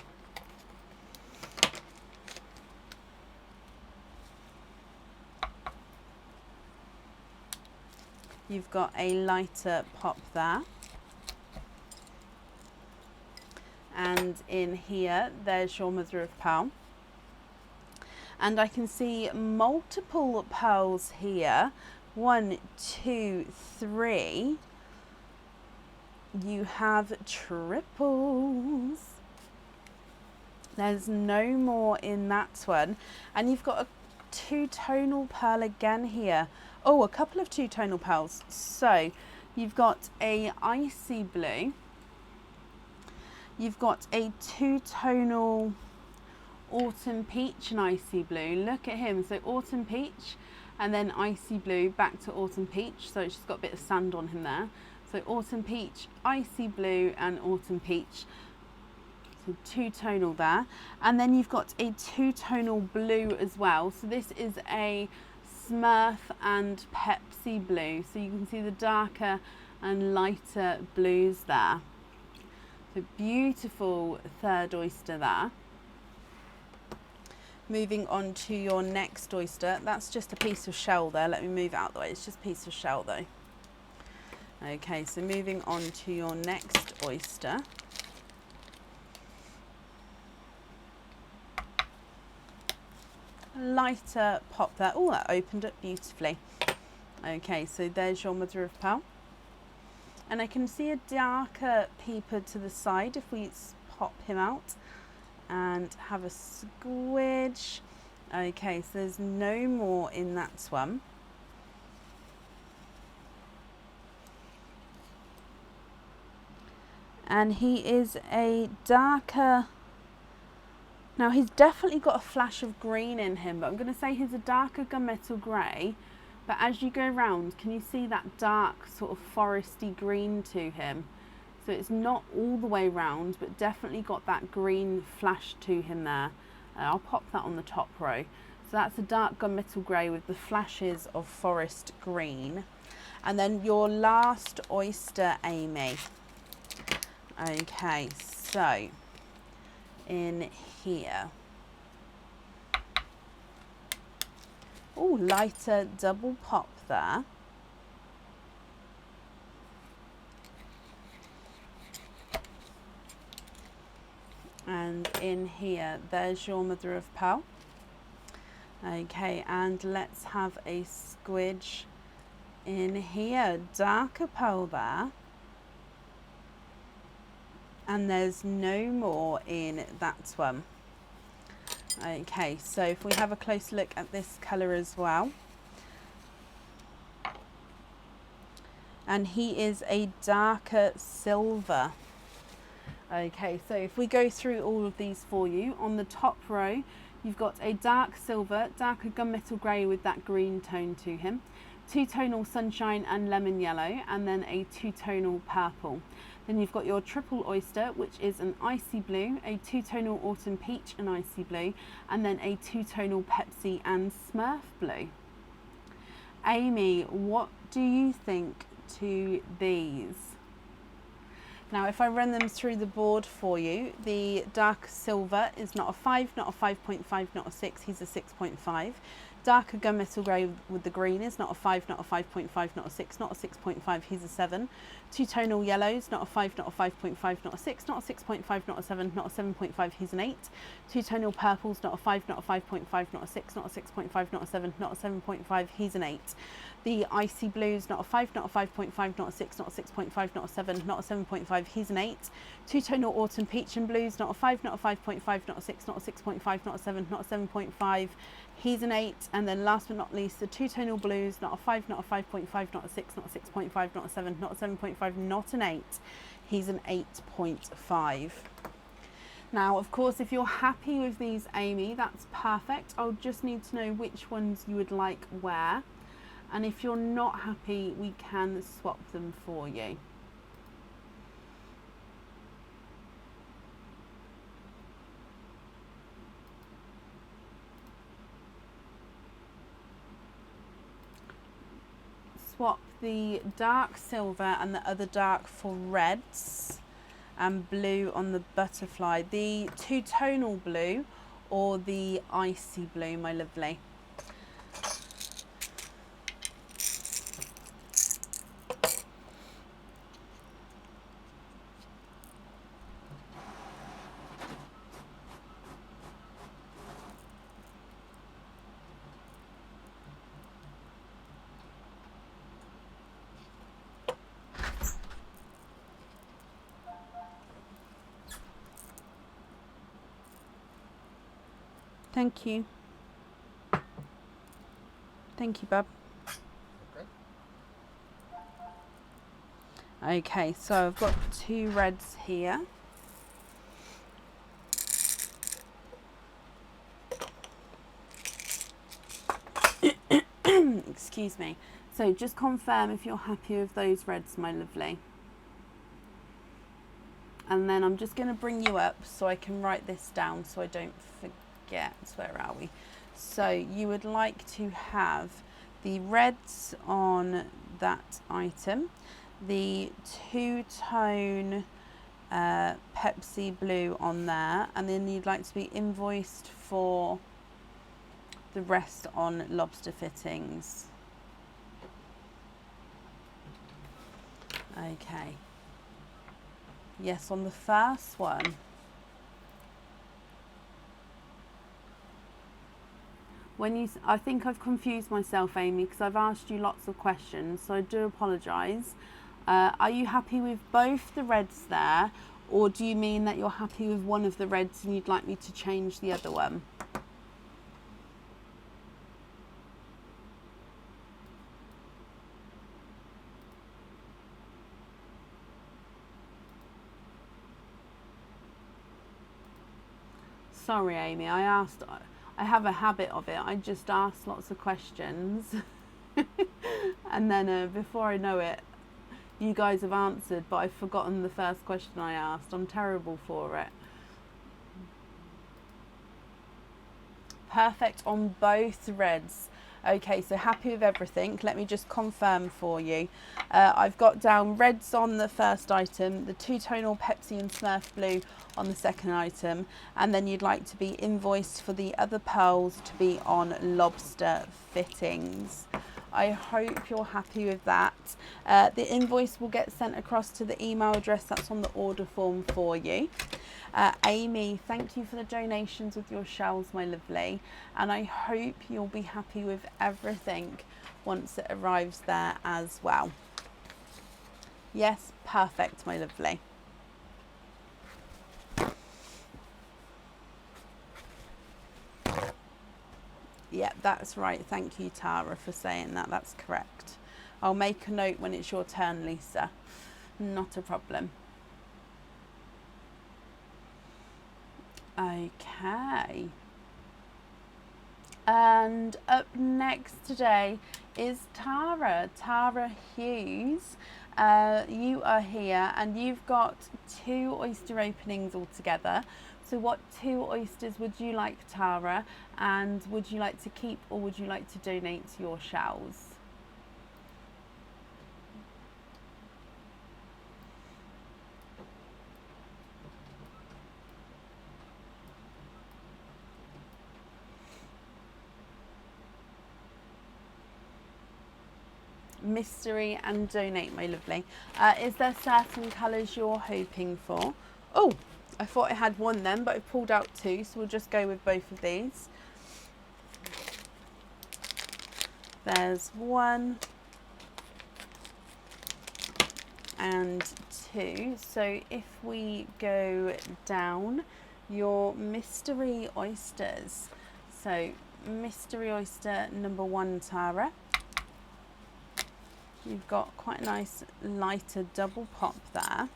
You've got a lighter pop there. And in here, there's your mother of pearl. And I can see multiple pearls here. 1, 2, 3. You have triples. There's no more in that one. And you've got a two-tonal pearl again here. Oh, a couple of two-tonal pearls. So you've got a icy blue. You've got a two-tonal autumn peach and icy blue. Look at him. So autumn peach and then icy blue back to autumn peach. So it's just got a bit of sand on him there. So autumn peach, icy blue and autumn peach. So two-tonal there. And then you've got a two-tonal blue as well. So this is a Smurf and Pepsi blue. So you can see the darker and lighter blues there. So beautiful third oyster there. Moving on to your next oyster. That's just a piece of shell there. Let me move it out the way. It's just a piece of shell though. Okay, so moving on to your next oyster. Lighter pop there. Oh, that opened up beautifully. Okay, so there's your mother of pearl. And I can see a darker peeper to the side if we pop him out and have a squidge. Okay, so there's no more in that one. And he is a darker. Now he's definitely got a flash of green in him, but I'm going to say he's a darker gunmetal grey. But as you go round, can you see that dark sort of foresty green to him? So it's not all the way round, but definitely got that green flash to him there. I'll pop that on the top row. So that's a dark gunmetal grey with the flashes of forest green. And then your last oyster, Amy. Okay, so in here. Oh, lighter double pop there. And in here, there's your mother of pearl. Okay, and let's have a squidge in here. Darker pearl there. And there's no more in that one. Okay, so if we have a close look at this colour as well. And he is a darker silver. Okay, so if we go through all of these for you, on the top row, you've got a dark silver, darker gunmetal grey with that green tone to him, two-tonal sunshine and lemon yellow, and then a two-tonal purple. Then you've got your triple oyster, which is an icy blue, a two-tonal autumn peach and icy blue, and then a two-tonal Pepsi and Smurf blue. Amy, what do you think to these? Now, if I run them through the board for you, the dark silver is not a 5, not a 5.5, not a 6, he's a 6.5. Darker gunmetal grey with the green is not a 5, not a 5.5, not a 6, not a 6.5, he's a 7. Two-tonal yellows, not a 5, not a 5.5, not a 6, not a 6.5, not a 7, not a 7.5, he's an 8. Two-tonal purples, not a 5, not a 5.5, not a 6, not a 6.5, not a 7, not a 7.5, he's an 8. The icy blues, not a 5, not a 5.5, not a 6, not a 6.5, not a 7, not a 7.5, he's an 8. Two-tonal autumn peach and blues, not a 5, not a 5.5, not a 6, not a 6.5, not a 7, not a 7.5, he's an 8. And then last but not least, the two-tonal blues, not a 5, not a 5.5, not a 6, not a 6.5, not a 7, not a 7.5, not an 8, he's an 8.5. Now, of course, if you're happy with these, Amy, that's perfect. I'll just need to know which ones you would like where. And if you're not happy, we can swap them for you. Swap the dark silver and the other dark for reds and blue on the butterfly. The two-tonal blue or the icy blue, my lovely? Thank you. Thank you, bub. Okay, so I've got 2 reds here. Excuse me. So just confirm if you're happy with those reds, my lovely. And then I'm just going to bring you up so I can write this down so I don't forget. Where are we? So you would like to have the reds on that item, the two-tone Pepsi blue on there, and then you'd like to be invoiced for the rest on lobster fittings. Okay. Yes, on the first one. I think I've confused myself, Amy, because I've asked you lots of questions, so I do apologise. Are you happy with both the reds there, or do you mean that you're happy with one of the reds and you'd like me to change the other one? Sorry, Amy, I have a habit of it. I just ask lots of questions and then before I know it, you guys have answered, but I've forgotten the first question I asked. I'm terrible for it. Perfect on both reds. Okay, so happy with everything. Let me just confirm for you. I've got down reds on the first item, the two-tonal Pepsi and Smurf blue on the second item, and then you'd like to be invoiced for the other pearls to be on lobster fittings. I hope you're happy with that. The invoice will get sent across to the email address that's on the order form for you. Amy, thank you for the donations with your shells, my lovely, and I hope you'll be happy with everything once it arrives there as well. Yes, perfect, my lovely. Yeah, that's right. Thank you, Tara, for saying that. That's correct. I'll make a note when it's your turn, Lisa. Not a problem. Okay. And up next today is Tara Hughes. You are here and you've got 2 oyster openings altogether. So what 2 oysters would you like, Tara? And would you like to keep or would you like to donate your shells? Mystery and donate, my lovely. Is there certain colours you're hoping for? Oh, I thought I had one then, but I've pulled out 2, so we'll just go with both of these. There's 1 and 2. So if we go down, your mystery oysters. So mystery oyster number 1, Tara. You've got quite a nice lighter double pop there.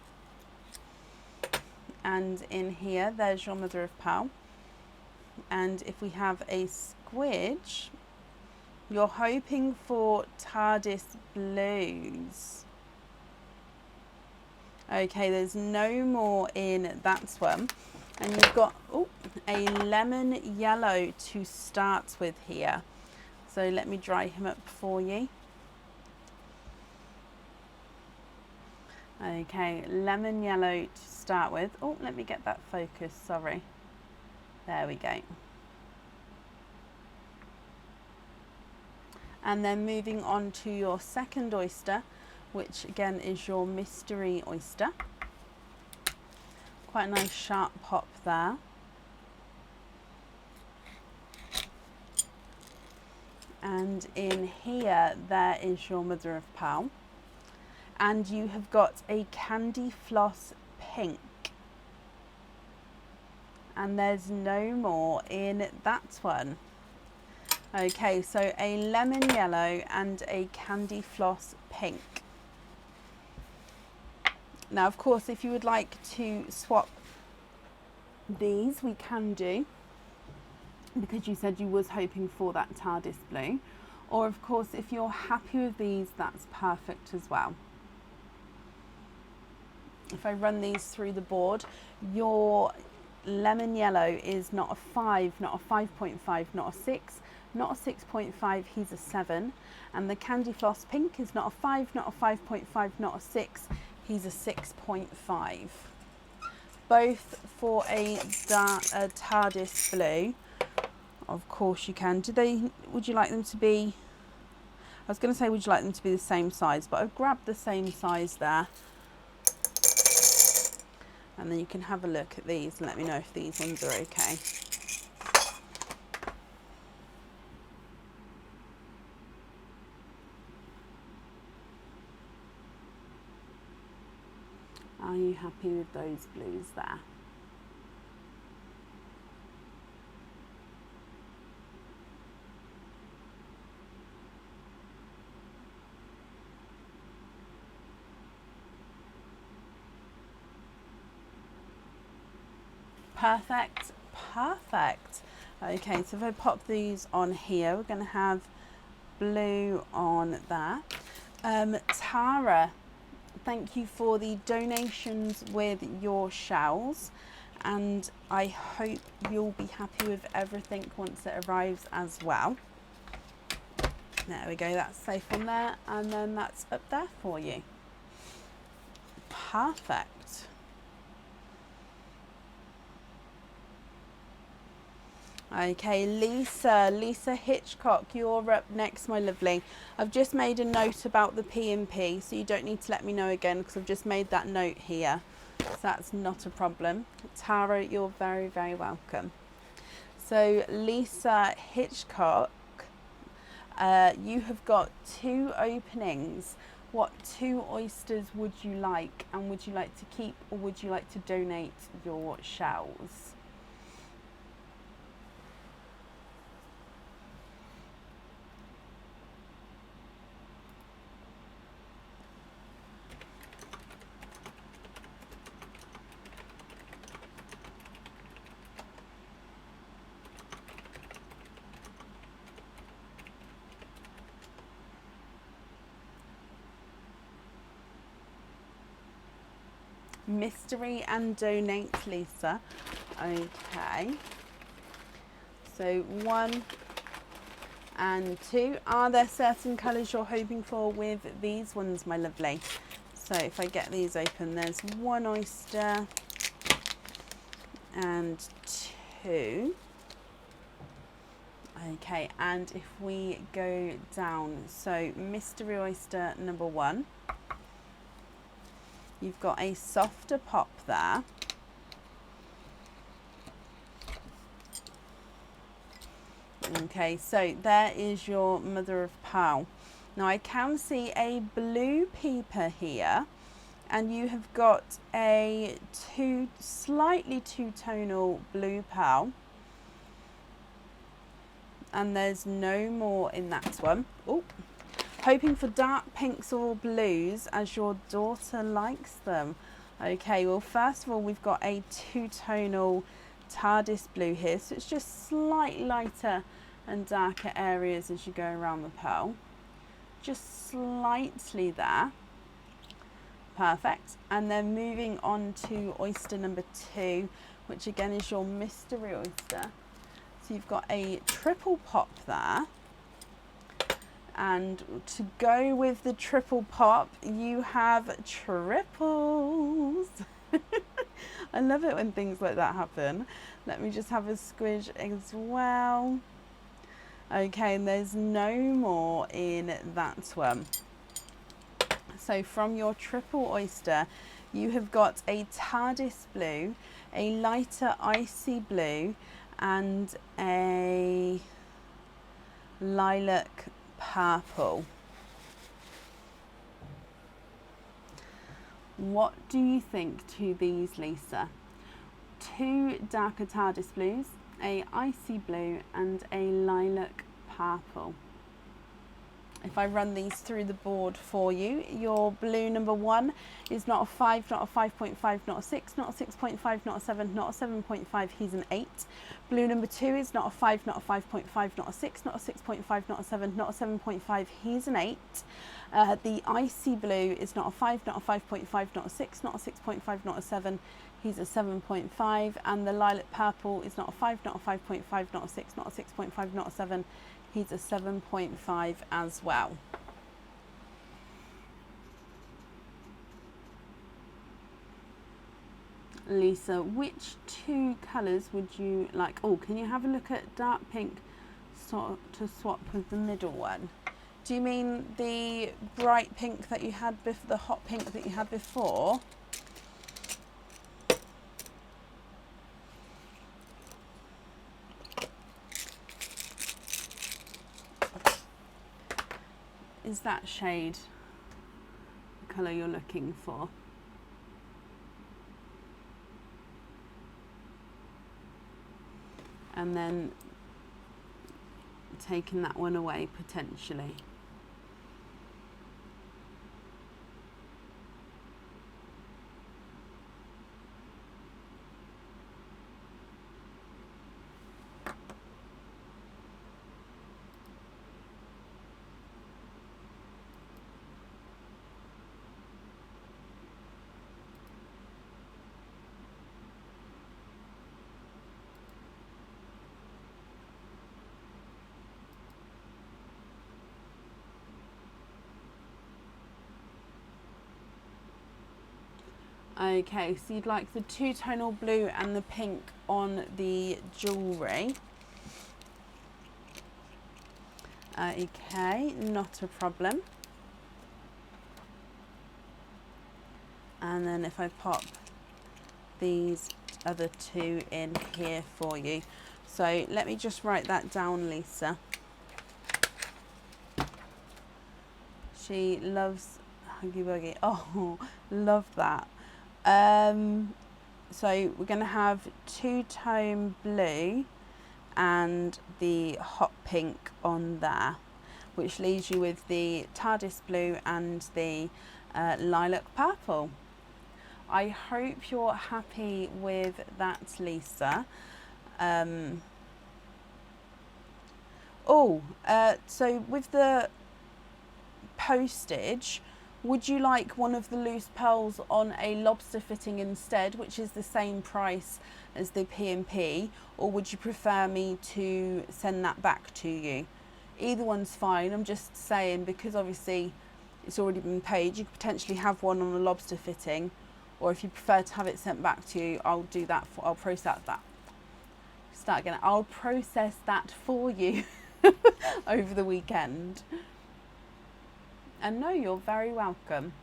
And in here, there's your mother of pearl. And if we have a squidge, you're hoping for TARDIS blues. Okay, there's no more in that one. And you've got a lemon yellow to start with here. So let me dry him up for you. Okay, lemon yellow to start with. Oh, let me get that focus, sorry. There we go. And then moving on to your second oyster, which again is your mystery oyster. Quite a nice sharp pop there. And in here, there is your mother of pearl. And you have got a candy floss pink. And there's no more in that one. Okay, so a lemon yellow and a candy floss pink. Now, of course, if you would like to swap these, we can do, because you said you was hoping for that TARDIS blue. Or, of course, if you're happy with these, that's perfect as well. If I run these through the board, your lemon yellow is not a 5, not a 5.5, not a 6, not a 6.5, he's a 7. And the candy floss pink is not a 5, not a 5.5, not a 6, he's a 6.5. Both for a TARDIS blue. Of course you can. Would you like them to be, I was going to say would you like them to be the same size, but I've grabbed the same size there. And then you can have a look at these and let me know if these ones are okay. Are you happy with those blues there? Perfect, perfect. Okay, so if I pop these on here, we're going to have blue on there. Tara, thank you for the donations with your shells, and I hope you'll be happy with everything once it arrives as well. There we go, that's safe on there, and then that's up there for you. Perfect. Okay, Lisa Hitchcock, you're up next, my lovely. I've just made a note about the P&P, so you don't need to let me know again because I've just made that note here. So that's not a problem. Tara, you're very, very welcome. So Lisa Hitchcock, you have got 2 openings. What 2 oysters would you like? And would you like to keep or would you like to donate your shells? Mystery and donate, Lisa. Okay, so 1 and 2. Are there certain colours you're hoping for with these ones, my lovely? So if I get these open, there's 1 oyster and 2. Okay, and if we go down, so mystery oyster number 1. You've got a softer pop there. Okay, so there is your mother of pearl. Now I can see a blue peeper here, and you have got a slightly two-tonal blue pearl, and there's no more in that one. Oh, hoping for dark pinks or blues as your daughter likes them. Okay, well, first of all, we've got a two-tonal TARDIS blue here, so it's just slightly lighter and darker areas as you go around the pearl. Just slightly there. Perfect. And then moving on to oyster number 2, which again is your mystery oyster. So you've got a triple pop there. And to go with the triple pop, you have triples. I love it when things like that happen. Let me just have a squidge as well. Okay, and there's no more in that one. So from your triple oyster, you have got a TARDIS blue, a lighter icy blue, and a lilac purple. What do you think to these, Lisa? 2 darker TARDIS blues, a icy blue, and a lilac purple. If I run these through the board for you, your blue number 1 is not a 5, not a 5.5, not a 6, not a 6.5, not a 7, not a 7.5, he's an 8. Blue number 2 is not a 5, not a 5.5, not a 6, not a 6.5, not a 7, not a 7.5, he's an 8. The icy blue is not a 5, not a 5.5, not a 6, not a 6.5, not a 7, he's a 7.5. And the lilac purple is not a 5, not a 5.5, not a 6, not a 6.5, not a 7, he's a 7.5 as well. Lisa, which 2 colours would you like? Oh, can you have a look at dark pink to swap with the middle one? Do you mean the bright pink that you had before, the hot pink that you had before? Is that shade the colour you're looking for? And then taking that one away potentially. Okay, so you'd like the two-tonal blue and the pink on the jewellery. Okay, not a problem. And then if I pop these other 2 in here for you. So let me just write that down, Lisa. She loves Huggy Wuggy. Oh, love that. So we're going to have two-tone blue and the hot pink on there, which leaves you with the TARDIS blue and the lilac purple. I hope you're happy with that, Lisa. So with the postage, would you like one of the loose pearls on a lobster fitting instead, which is the same price as the P&P, or would you prefer me to send that back to you? Either one's fine. I'm just saying, because obviously it's already been paid, you could potentially have one on a lobster fitting, or if you prefer to have it sent back to you, I'll do that. I'll process that. Start again. I'll process that for you over the weekend. And no, you're very welcome.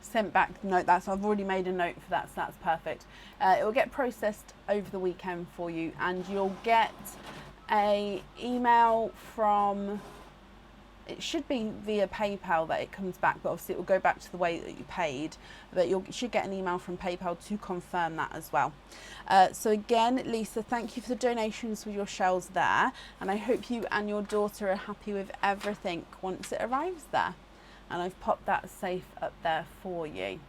sent back. No, I've already made a note for that, so that's perfect. It will get processed over the weekend for you, and you'll get a email from, it should be via PayPal that it comes back, but obviously it will go back to the way that you paid, but you should get an email from PayPal to confirm that as well. So again, Lisa, thank you for the donations for your shells there, and I hope you and your daughter are happy with everything once it arrives there. And I've popped that safe up there for you.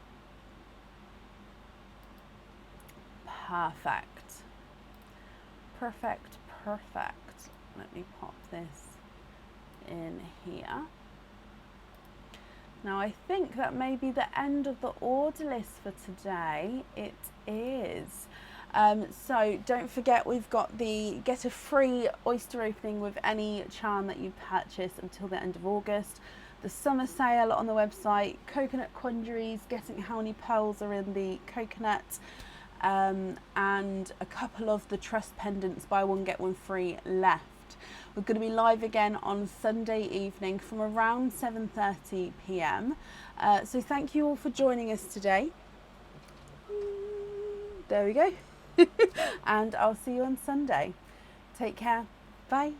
Perfect. Perfect, perfect. Let me pop this in here. Now I think that may be the end of the order list for today. It is. So don't forget, we've got the get a free oyster opening with any charm that you purchase until the end of August. The summer sale on the website, coconut quandaries, getting how many pearls are in the coconut, and a couple of the trust pendants, buy one get one free left. We're going to be live again on Sunday evening from around 7:30 p.m. So thank you all for joining us today. There we go. And I'll see you on Sunday. Take care. Bye.